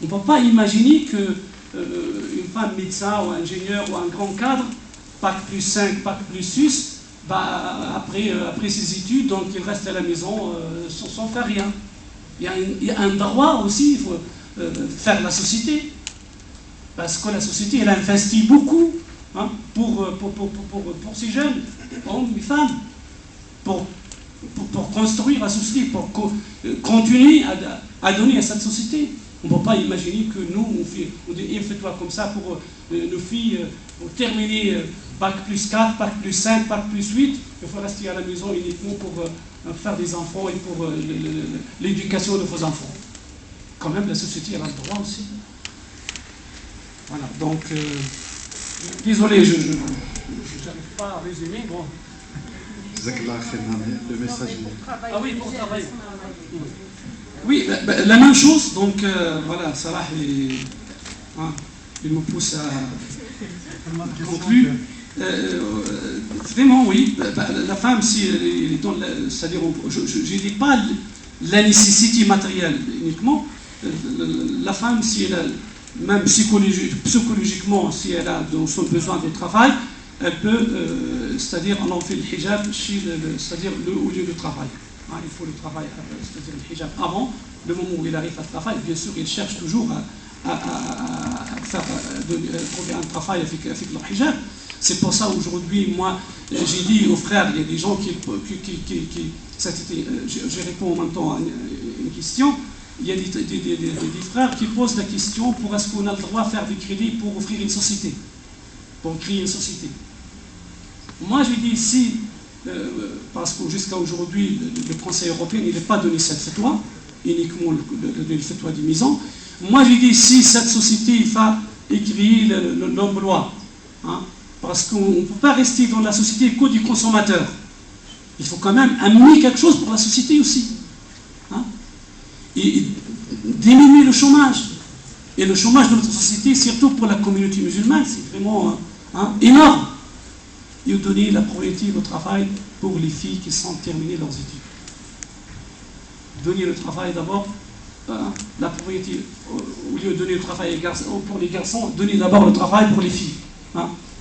On ne peut pas imaginer que une femme médecin ou ingénieur ou un grand cadre, Bac plus 5, Bac plus 6, après ses études, donc il reste à la maison sans faire rien. Il y a un droit aussi, il faut faire la société. Parce que la société, elle investit beaucoup pour ces jeunes, hommes et femmes, pour construire la société, pour continuer à donner à cette société. On ne peut pas imaginer que nous, on dit fais-toi comme ça pour nos filles, pour terminer Bac plus 4, Bac plus 5, Bac plus 8, il faut rester à la maison uniquement pour faire des enfants et pour l'éducation de vos enfants. Quand même, la société, elle a le droit aussi. Voilà, donc, désolé, je n'arrive pas à résumer. Bon. Le message. Ah oui, pour travailler. Oui, la même chose, donc voilà, Salah, il me pousse à conclure. Vraiment, oui, la femme, si elle est dans c'est-à-dire, je ne dis pas la nécessité matérielle uniquement, la femme, si elle a, même psychologiquement, si elle a son besoin de travail, elle peut, c'est-à-dire, on en fait le hijab, c'est-à-dire au lieu de travail. Il faut le travail, c'est-à-dire le hijab avant, le moment où il arrive à travail, bien sûr, il cherche toujours à trouver un travail avec le hijab. C'est pour ça aujourd'hui, moi, j'ai dit aux frères, il y a des gens qui je réponds en même temps à une question, il y a des frères qui posent la question, pour est-ce qu'on a le droit de faire des crédits pour offrir une société, pour créer une société. Moi, je dis si, parce que jusqu'à aujourd'hui, le Conseil européen n'a pas donné cette fatwa, uniquement le fatwa du Mizan. Moi, je dis si cette société va créer l'emploi, parce qu'on ne peut pas rester dans la société que du consommateur. Il faut quand même amener quelque chose pour la société aussi. Et diminuer le chômage. Et le chômage de notre société, surtout pour la communauté musulmane, c'est vraiment énorme. Et donner la priorité au travail pour les filles qui sont terminées leurs études. Donner le travail d'abord, la priorité, au lieu de donner le travail pour les garçons, donner d'abord le travail pour les filles.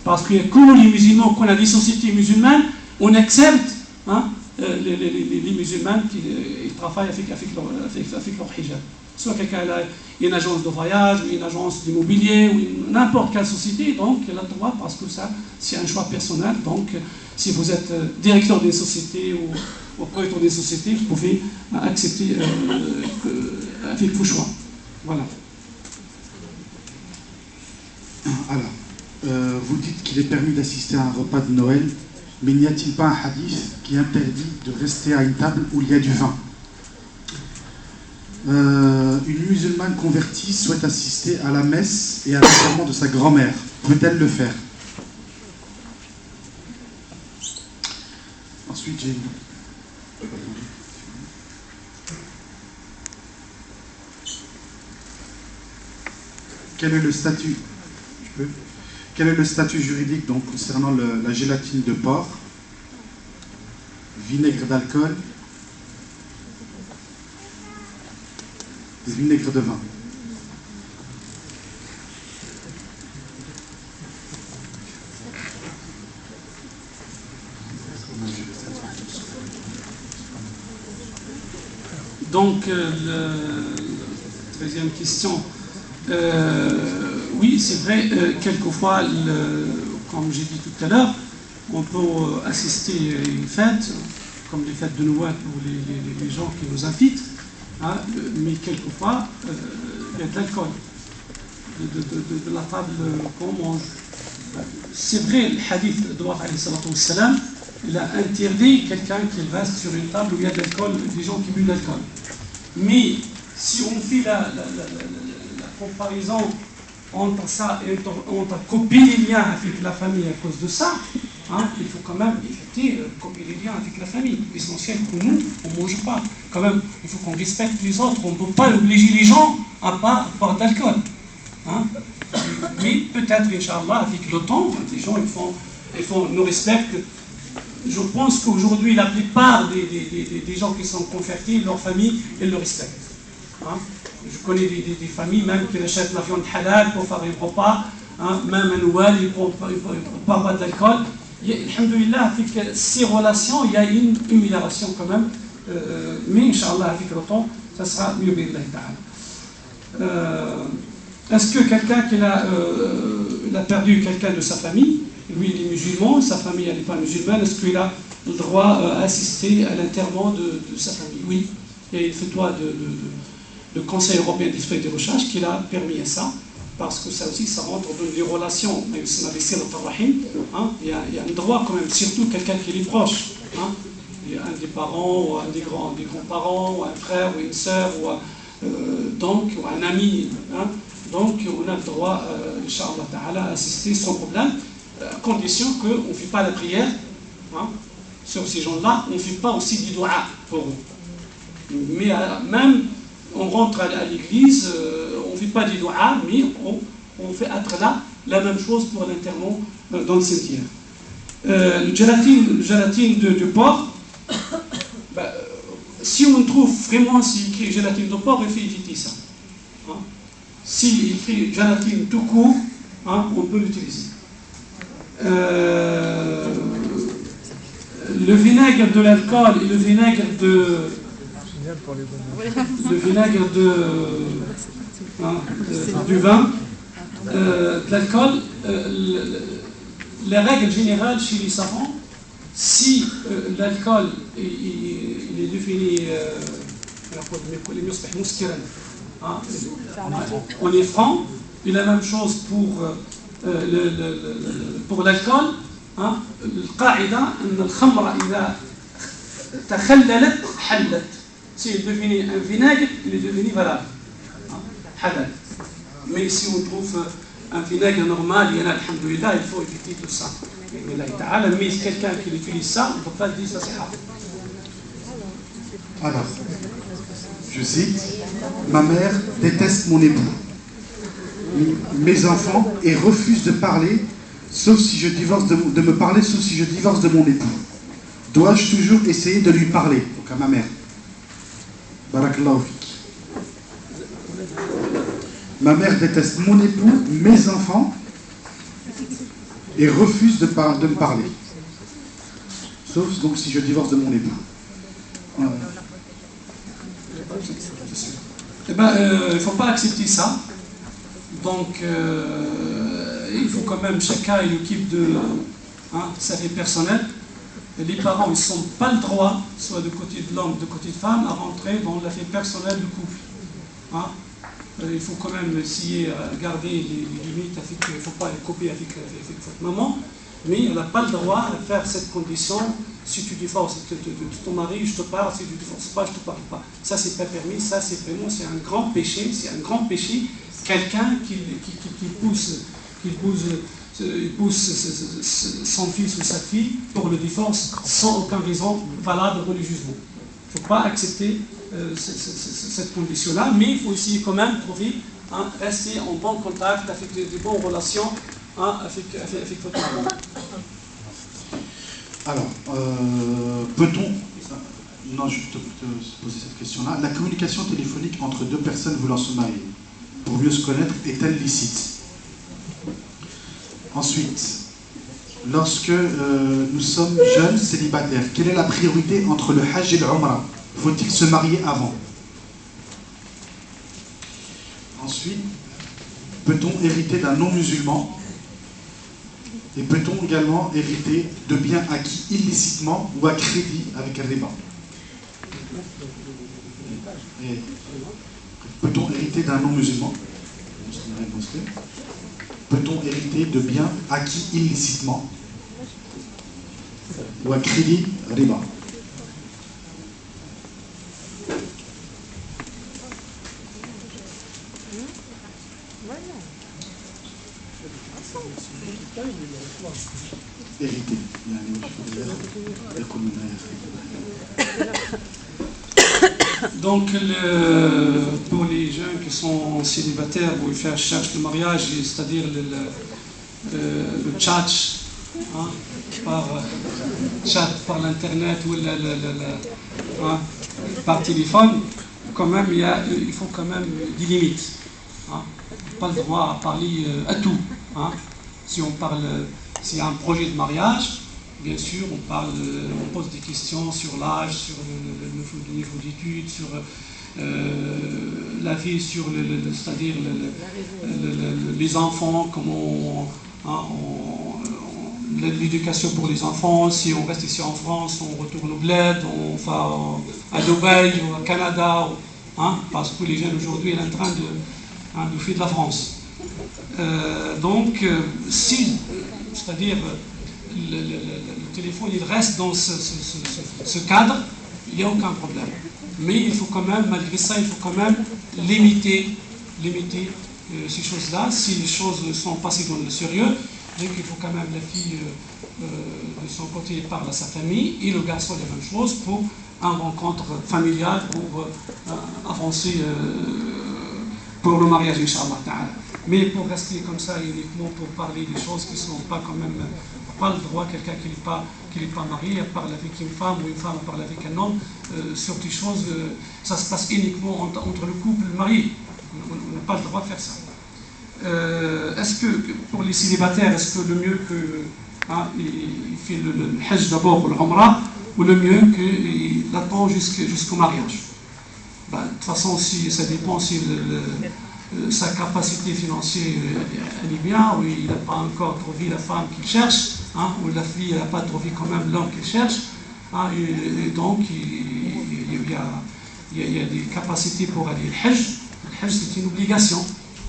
Parce que quand les musulmans, qu'on a des sociétés musulmanes, on accepte hein, les musulmans qui travaillent avec leur hijab. Soit quelqu'un a une agence de voyage, ou une agence d'immobilier, ou n'importe quelle société, donc il a le droit, parce que ça, c'est un choix personnel. Donc, si vous êtes directeur d'une société ou propriétaire d'une société, vous pouvez accepter avec vos choix. Voilà. Alors, vous dites qu'il est permis d'assister à un repas de Noël, mais n'y a-t-il pas un hadith qui interdit de rester à une table où il y a du vin? Une musulmane convertie souhaite assister à la messe et à l'enterrement de sa grand-mère. Peut-elle le faire? Ensuite, j'ai quel est le statut juridique donc, concernant la gélatine de porc, vinaigre d'alcool et vinaigre de vin? Donc, la deuxième question. Oui, c'est vrai, quelquefois, comme j'ai dit tout à l'heure, on peut assister à une fête, comme les fêtes de Noël pour les gens qui nous invitent, hein, mais quelquefois, il y a de l'alcool, de la table qu'on mange. C'est vrai, le hadith de Prophète alayhi salatu wassalam, il a interdit quelqu'un qui reste sur une table où il y a de l'alcool, des gens qui buent de l'alcool. Mais si on fait la comparaison entre ça et entre couper les liens avec la famille à cause de ça, hein, il faut quand même éviter de couper les liens avec la famille. L'essentiel pour nous, on ne mange pas. Quand même, il faut qu'on respecte les autres. On ne peut pas obliger les gens à pas boire d'alcool. Hein. Mais peut-être, Inch'Allah, avec le temps, les gens nous respectent. Je pense qu'aujourd'hui, la plupart des gens qui sont convertis, leur famille, ils le respectent. Hein. Je connais des familles même qui achètent la viande halal pour faire un repas, hein, même à Noël, ils ne prennent pas boire d'alcool. Alhamdoulilah, avec ces relations, il y a une amélioration quand même. Mais Inch'Allah, avec le temps, ça sera mieux. Est-ce que quelqu'un qui a perdu quelqu'un de sa famille, lui il est musulman, sa famille elle n'est pas musulmane, est-ce qu'il a le droit d'assister à l'enterrement de sa famille? Oui, il y a une fatwa de Conseil européen d'histoire et de recherche qui a permis à ça, parce que ça aussi, ça rentre dans les relations, même si on avait sirat al-rahim, hein, il y a un droit quand même, surtout quelqu'un qui est proche. Hein, il y a un des parents, ou un des grands-parents, ou un frère, ou une sœur, ou un ami. Hein, donc on a le droit, Inch'Allah Ta'ala, à assister sans problème, à condition qu'on ne fait pas la prière, hein, sur ces gens-là, on ne fait pas aussi du dua pour eux. Mais même, on rentre à l'église, on ne fait pas du dua, mais on fait être là la même chose pour l'enterrement dans le cimetière. Le gélatine de porc, si on trouve vraiment s'il écrit gélatine de porc, il faut éviter ça. Hein. S'il écrit gélatine tout court, hein, on peut l'utiliser. Le vinaigre de l'alcool et le vinaigre du vin, de l'alcool, la règle générale chez les savants, si l'alcool il est défini on est franc, et la même chose pour l'alcool. القاعدة أن الخمر إذا تخللت حلت. Si il devenait un vinaigre, il est devenu valable. Halal. Mais si on trouve un vinaigre normal, il y en a, alhamdoulilah, il faut éviter tout ça. Mais quelqu'un qui utilise ça, on ne peut pas dire ça c'est haram. Alors, je cite, ma mère déteste mon époux, mes enfants, et refuse de parler, sauf si je divorce de me parler, sauf si je divorce de mon époux. Dois-je toujours essayer de lui parler? Donc à ma mère. Barakallahu fik. Ma mère déteste mon époux, mes enfants, et refuse de me parler. Sauf donc si je divorce de mon époux. Eh ben, il ne faut pas accepter ça. Donc, il faut quand même, chacun il occupe de sa vie personnelle. Et les parents, ils n'ont pas le droit, soit de côté de l'homme, de côté de femme, à rentrer dans la vie personnelle du couple. Il faut quand même essayer de garder les limites. Il ne faut pas copier avec votre maman. Mais elle n'a pas le droit de faire cette condition. Si tu divorces de ton mari, je te parle. Si tu ne divorces pas, je ne te parle pas. Ça, c'est pas permis. Ça, c'est vraiment un grand péché. C'est un grand péché. Quelqu'un qui pousse son fils ou sa fille pour le divorce sans aucune raison valable religieusement. Il ne faut pas accepter cette condition-là, mais il faut aussi quand même trouver, rester en bon contact, avec de bonnes relations avec votre maman. Alors, peut-on... Non, je vais te poser cette question-là. La communication téléphonique entre deux personnes voulant se marier pour mieux se connaître est-elle licite? Ensuite, lorsque nous sommes jeunes célibataires, quelle est la priorité entre le Hajj et le Umrah? Faut-il se marier avant? Ensuite, peut-on hériter d'un non-musulman? Et peut-on également hériter de biens acquis illicitement ou à crédit avec un riba? Et peut-on hériter d'un non-musulman? Peut-on hériter de biens acquis illicitement ou à crédit riba? Hériter. Donc, pour les jeunes qui sont célibataires, où ils cherchent le mariage, c'est-à-dire le chat, par l'internet ou par téléphone, quand même, il faut quand même des limites. On n'a pas le droit à parler à tout. Si on parle, s'il y a un projet de mariage, bien sûr, on pose des questions sur l'âge, sur le niveau d'études, sur la vie, sur c'est-à-dire les enfants, comment l'éducation pour les enfants. Si on reste ici en France, on retourne au bled, on va à Dubaï ou au Canada, parce que les jeunes aujourd'hui sont en train de fuir de la France. Donc, si, c'est-à-dire le téléphone il reste dans ce cadre, il n'y a aucun problème. Mais il faut quand même, malgré ça, il faut quand même limiter ces choses-là. Si les choses sont passées dans le sérieux, donc il faut quand même la fille de son côté parle à sa famille et le garçon la même chose pour une rencontre familiale, pour avancer pour le mariage, Inch'Allah ta'ala. Mais pour rester comme ça uniquement pour parler des choses qui ne sont pas quand même, pas le droit, quelqu'un qui n'est pas marié, parle avec une femme ou une femme parle avec un homme, sur des choses, ça se passe uniquement entre le couple marié. On n'a pas le droit de faire ça. Est-ce que pour les célibataires, est-ce que le mieux il fait le Hajj d'abord ou le Umrah, ou le mieux qu'il attend jusqu'au mariage? De toute façon, ça dépend si sa capacité financière elle est bien, ou il n'a pas encore trouvé la femme qu'il cherche, ou la fille n'a pas trouvé quand même l'homme qu'il cherche, et donc il y a des capacités pour aller au Hajj. Le Hajj c'est une obligation.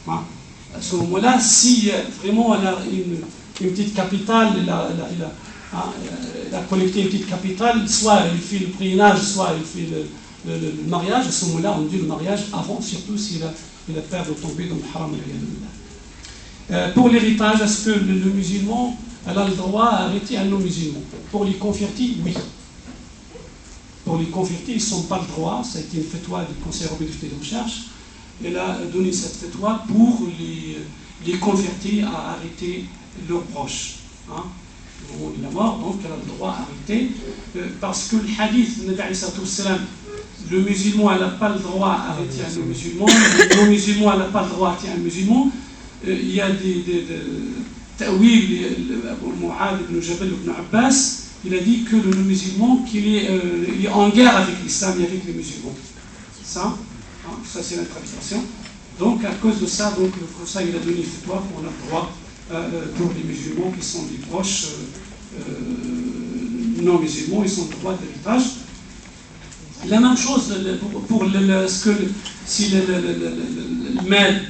À ce moment-là, si vraiment elle a une petite capitale, elle a collecté une petite capitale, soit il fait le prénage, soit il fait le mariage. À ce moment-là, on dit le mariage avant, surtout s'il a peur de tomber dans le haram. Pour l'héritage, est-ce que le musulman elle a le droit à hériter un non-musulman? Pour les convertis, oui. Pour les convertis, ils n'ont pas le droit. Ça a été une fatwa du Conseil européen de recherche. Elle a donné cette fatwa pour les convertis à arrêter leurs proches. Au moment de la mort, donc elle a le droit à arrêter. Parce que le hadith de Nabi alayhi salatu wassalam, le musulman n'a pas le droit à arrêter un non-musulman, le non-musulman n'a pas le droit à arrêter un musulman. Il y a Ta'wil, Abu Mu'ad ibn Jabal ibn Abbas, il a dit que le musulman qu'il est en guerre avec l'islam et avec les musulmans. Ça c'est l'interprétation. Donc à cause de ça, donc, le Conseil il a donné une fatwa qu'on a le droit pour les musulmans qui sont des proches non musulmans, ils sont le droit d'héritage. La même chose pour si le mal,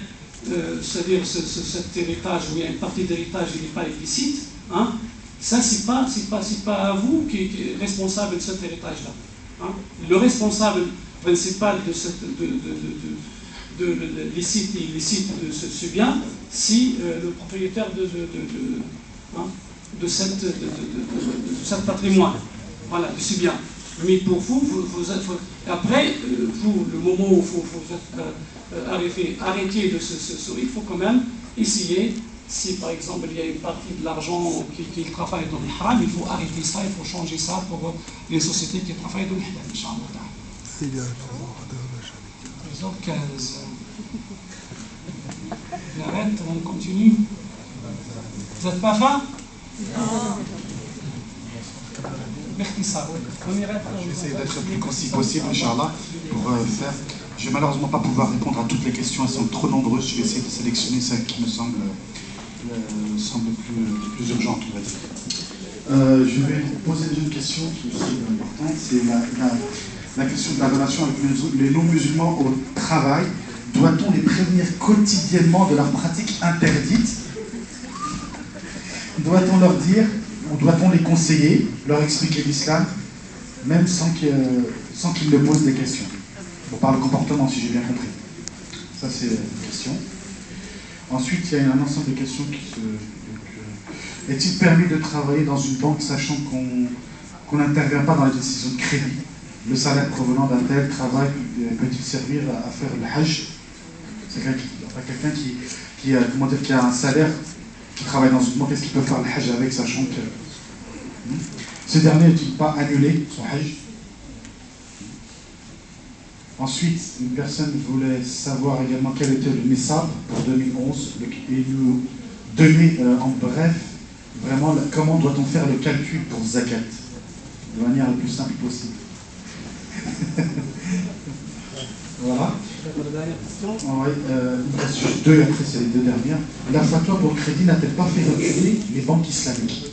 c'est-à-dire cet héritage où il y a une partie d'héritage il n'est pas illicite, hein, ça c'est pas vous qui êtes responsable de cet héritage-là. Hein. Le responsable principal de licite et illicite de ce bien, si le propriétaire de cet patrimoine, voilà, de ce bien. Mais pour vous, après, le moment où vous arrêtez de il faut quand même essayer, si par exemple il y a une partie de l'argent qui travaille dans le haram, il faut arrêter ça, il faut changer ça pour les sociétés qui travaillent dans le halal, Inch'Allah. Les autres 15. On arrête, on continue. Vous n'êtes pas faim? J'essaie d'être le plus concis possible, Inch'Allah, pour faire. Je ne vais malheureusement pas pouvoir répondre à toutes les questions, elles sont trop nombreuses. Je vais essayer de sélectionner celles qui me semblent plus urgentes, on va dire. Je vais vous poser une question qui est aussi importante, c'est la question de la relation avec les non-musulmans au travail. Doit-on les prévenir quotidiennement de leurs pratiques interdites? Doit-on leur dire, ou doit-on les conseiller, leur expliquer l'islam, même sans qu'ils ne posent des questions? On parle comportement, si j'ai bien compris. Ça, c'est une question. Ensuite, il y a un ensemble de questions qui se... est-il permis de travailler dans une banque sachant qu'on n'intervient pas dans les décisions de crédit? Le salaire provenant d'un tel travail peut-il servir à faire le hajj? C'est quelqu'un qui a un salaire, qui travaille dans une banque, est-ce qu'il peut faire le hajj avec, sachant que ce dernier n'est-il pas annulé, son hajj? Ensuite, une personne voulait savoir également quel était le nisab pour 2011 et nous donner en bref vraiment comment doit-on faire le calcul pour zakat de manière la plus simple possible. Voilà. Ouais, il reste juste deux, après c'est les deux dernières. La fatwa pour le crédit n'a-t-elle pas fait reculer les banques islamiques?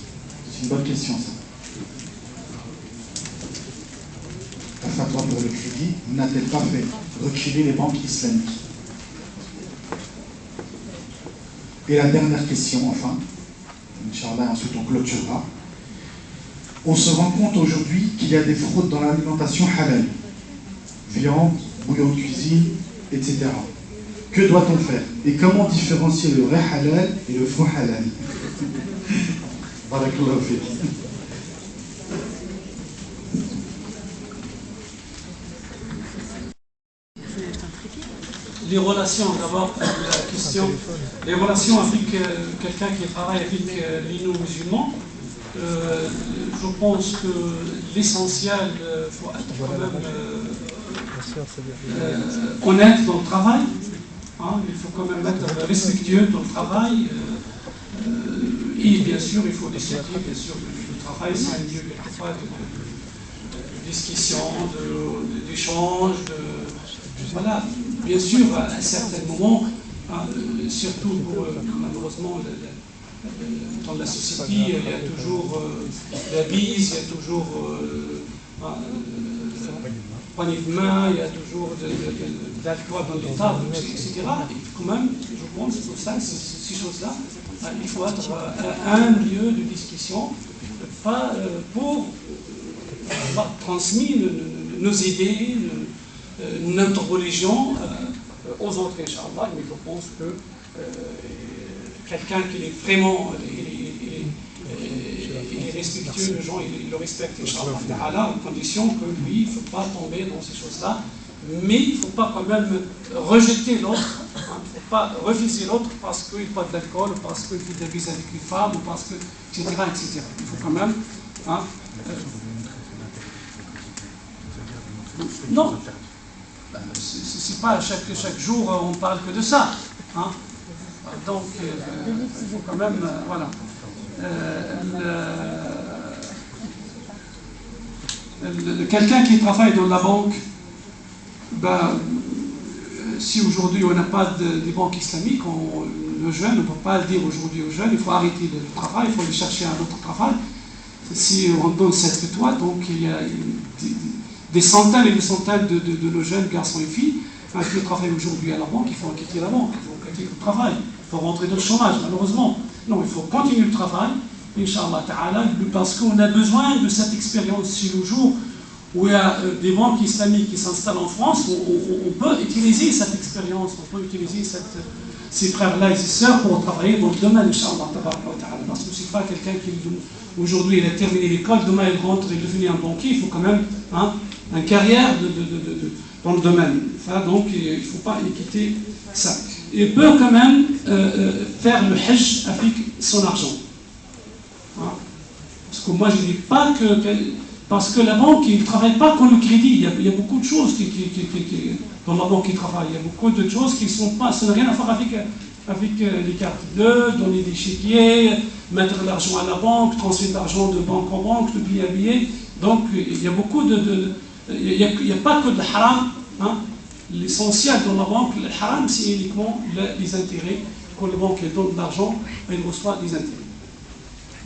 C'est une bonne question ça. La fatwa pour le crédit n'a-t-elle pas fait reculer les banques islamiques? Et la dernière question, enfin, Inch'Allah, ensuite on clôturera. On se rend compte aujourd'hui qu'il y a des fraudes dans l'alimentation halal. Viande, bouillon de cuisine, etc. Que doit-on faire? Et comment différencier le vrai halal et le faux halal? Barakallahu fik. Les relations, d'abord, la question, les relations avec quelqu'un qui travaille avec les non-musulmans, je pense que l'essentiel, il faut être quand même honnête dans le travail, hein, il faut quand même être respectueux dans le travail, et bien sûr, il faut discuter, bien sûr, le travail, c'est un lieu quelquefois de discussion, d'échange, voilà, bien sûr, à un certain moment, surtout pour, malheureusement, dans la société, il y a toujours la bise, il y a toujours poignée de main, il y a toujours de l'alcool dans les tables, etc. Et quand même, je pense que ça, ces choses-là, il faut être un lieu de discussion, pas pour transmettre nos idées, notre religion aux autres, Inch'Allah, mais je pense que quelqu'un qui est vraiment il est respectueux, les gens il le respectent, Inch'Allah, à condition que lui, il ne faut pas tomber dans ces choses-là, mais il ne faut pas quand même rejeter l'autre, il ne faut pas refuser l'autre parce qu'il boit de l'alcool, parce qu'il fait de la bise avec une femme, ou parce que, etc., etc. Il faut quand même... non, c'est pas chaque jour on parle que de ça. Hein. Donc, il faut quand même, voilà. Quelqu'un qui travaille dans la banque, ben, si aujourd'hui on n'a pas de banque islamique, le jeune, on ne peut pas le dire aujourd'hui aux jeunes, il faut arrêter le travail, il faut aller chercher un autre travail. Si on donne cette fatwa, donc il y a des centaines et des centaines de nos jeunes garçons et filles qui travaillent aujourd'hui à la banque, il faut quitter la banque, il faut quitter le travail, il faut rentrer dans le chômage, malheureusement. Non, il faut continuer le travail, Inch'Allah Ta'ala, parce qu'on a besoin de cette expérience si le jour où il y a des banques islamiques qui s'installent en France, on peut utiliser cette expérience, on peut utiliser ces frères-là et ces sœurs pour travailler dans le domaine, Inch'Allah Ta'ala. Parce que c'est pas quelqu'un qui, aujourd'hui, il a terminé l'école, demain il rentre, il est devenu un banquier, il faut quand même une carrière dans le domaine. Enfin, donc, il ne faut pas quitter ça. Il peut quand même faire le hajj avec son argent. Parce que moi, je ne dis pas que... Parce que la banque, il ne travaille pas comme le crédit. Il y a beaucoup de choses dans la banque qui travaillent. Il y a beaucoup de choses qui ne sont pas... Ça n'a rien à faire avec les cartes bleues, donner des chéquiers, mettre l'argent à la banque, transférer l'argent de banque en banque, de billet à billet. Donc, il y a beaucoup il n'y a pas que le haram. L'essentiel dans la banque, le haram, c'est uniquement les intérêts. Quand la banque donne de l'argent, elle reçoit des intérêts.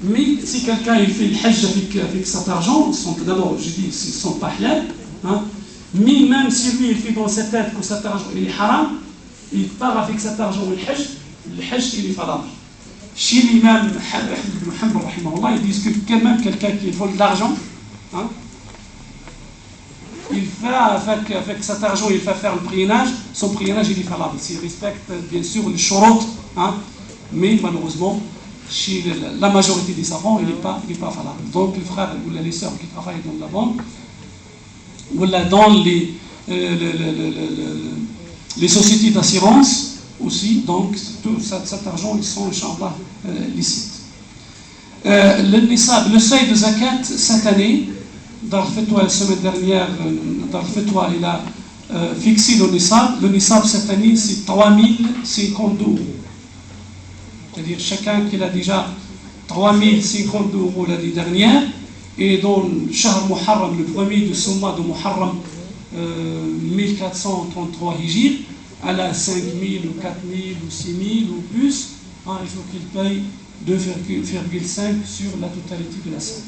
Mais si quelqu'un il fait le hajj avec cet argent, d'abord je dis ce ne sont pas halal, mais même si lui il fait dans sa tête que cet argent il est haram, il part avec cet argent le hajj il est falable. Chez l'imam Mohammed, ils disent que quand même quelqu'un qui vole de l'argent, il fait avec cet argent il va faire le priénage, son priénage il est falable, s'il respecte bien sûr les shurut, mais malheureusement chez la majorité des savants, il n'est pas falable. Donc les frères ou les sœurs qui travaillent dans la banque, ou dans les sociétés d'assurance aussi, donc tout cet argent, ils sont, Inch'Allah, licites. Le seuil de zakat, cette année, dans le fatwa la semaine dernière, dans le fatwa, il a fixé le nisab. Le nisab cette année, c'est 3052 €. C'est-à-dire chacun qui a déjà 3052 € l'année dernière, et dans le Shahr Muharram, le premier de ce mois de Muharram 1433 Hijri, elle a 5 000 ou 4 000 ou 6 000 ou plus, il faut qu'il paye 2,5 sur la totalité de la somme.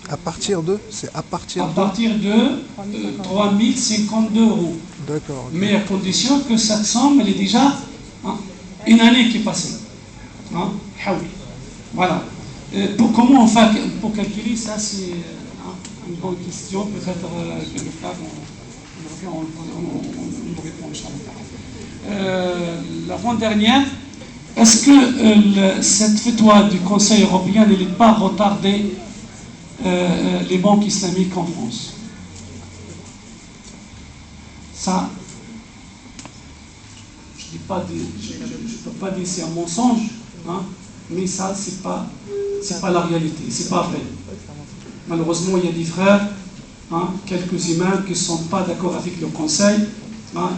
À partir de À partir de 3052 €. D'accord. Okay. Mais à condition que cette somme, elle est déjà une année qui est passée. Voilà. Comment on fait pour calculer ça, c'est une bonne question. Peut-être que le frère, on répond. L'avant-dernière, est-ce que cette fatwa du Conseil européen n'est pas retardée les banques islamiques en France? Ça, je ne peux pas dire c'est un mensonge, mais ça, c'est pas la réalité, c'est pas vrai. Malheureusement, il y a des frères, quelques imams qui ne sont pas d'accord avec le Conseil.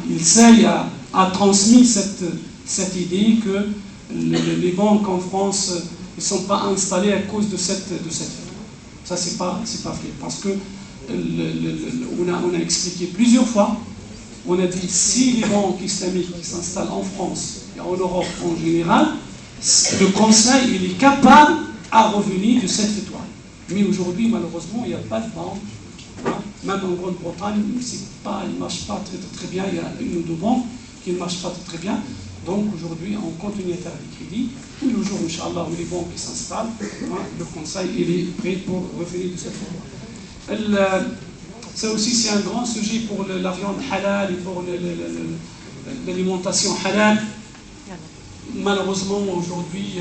Ils a transmis cette idée que les banques en France ne sont pas installées à cause de cette ça, c'est pas vrai. Parce que on a expliqué plusieurs fois, on a dit si les banques islamiques qui s'installent en France et en Europe en général, le Conseil il est capable à revenir de cette fatwa. Mais aujourd'hui, malheureusement, il n'y a pas de banque. Même en Grande-Bretagne, il ne marche pas très bien. Il y a une ou deux banques qui ne marchent pas très bien. Donc aujourd'hui, on continue à faire des crédits. Tous les jours, Inch'Allah, où les banques s'installent, le Conseil il est prêt pour revenir de cette fatwa. Ça aussi, c'est un grand sujet pour la viande halal et pour l'alimentation halal. Malheureusement, aujourd'hui,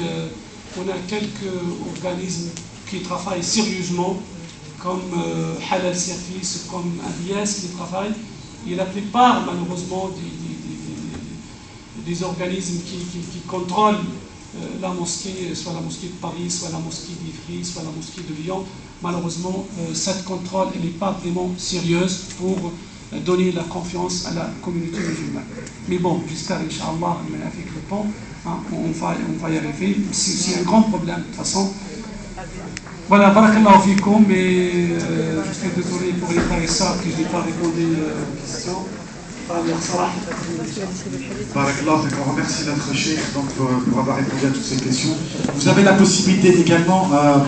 on a quelques organismes qui travaillent sérieusement, comme Halal Service, comme ABS qui travaillent. Et la plupart, malheureusement, des organismes qui contrôlent la mosquée, soit la mosquée de Paris, soit la mosquée d'Ivry, soit la mosquée de Lyon, malheureusement, cette contrôle n'est pas vraiment sérieuse pour donner la confiance à la communauté musulmane. Mais bon, j'espère, Inch'Allah, avec le temps, hein, on va y arriver. C'est un grand problème, de toute façon. Voilà, barakallahu fikoum, mais je suis désolé pour les frères et sœurs que je n'ai pas répondu aux questions. Barakallahu fikoum, on remercie notre cheikh donc, pour avoir répondu à toutes ces questions. Vous avez la possibilité également, par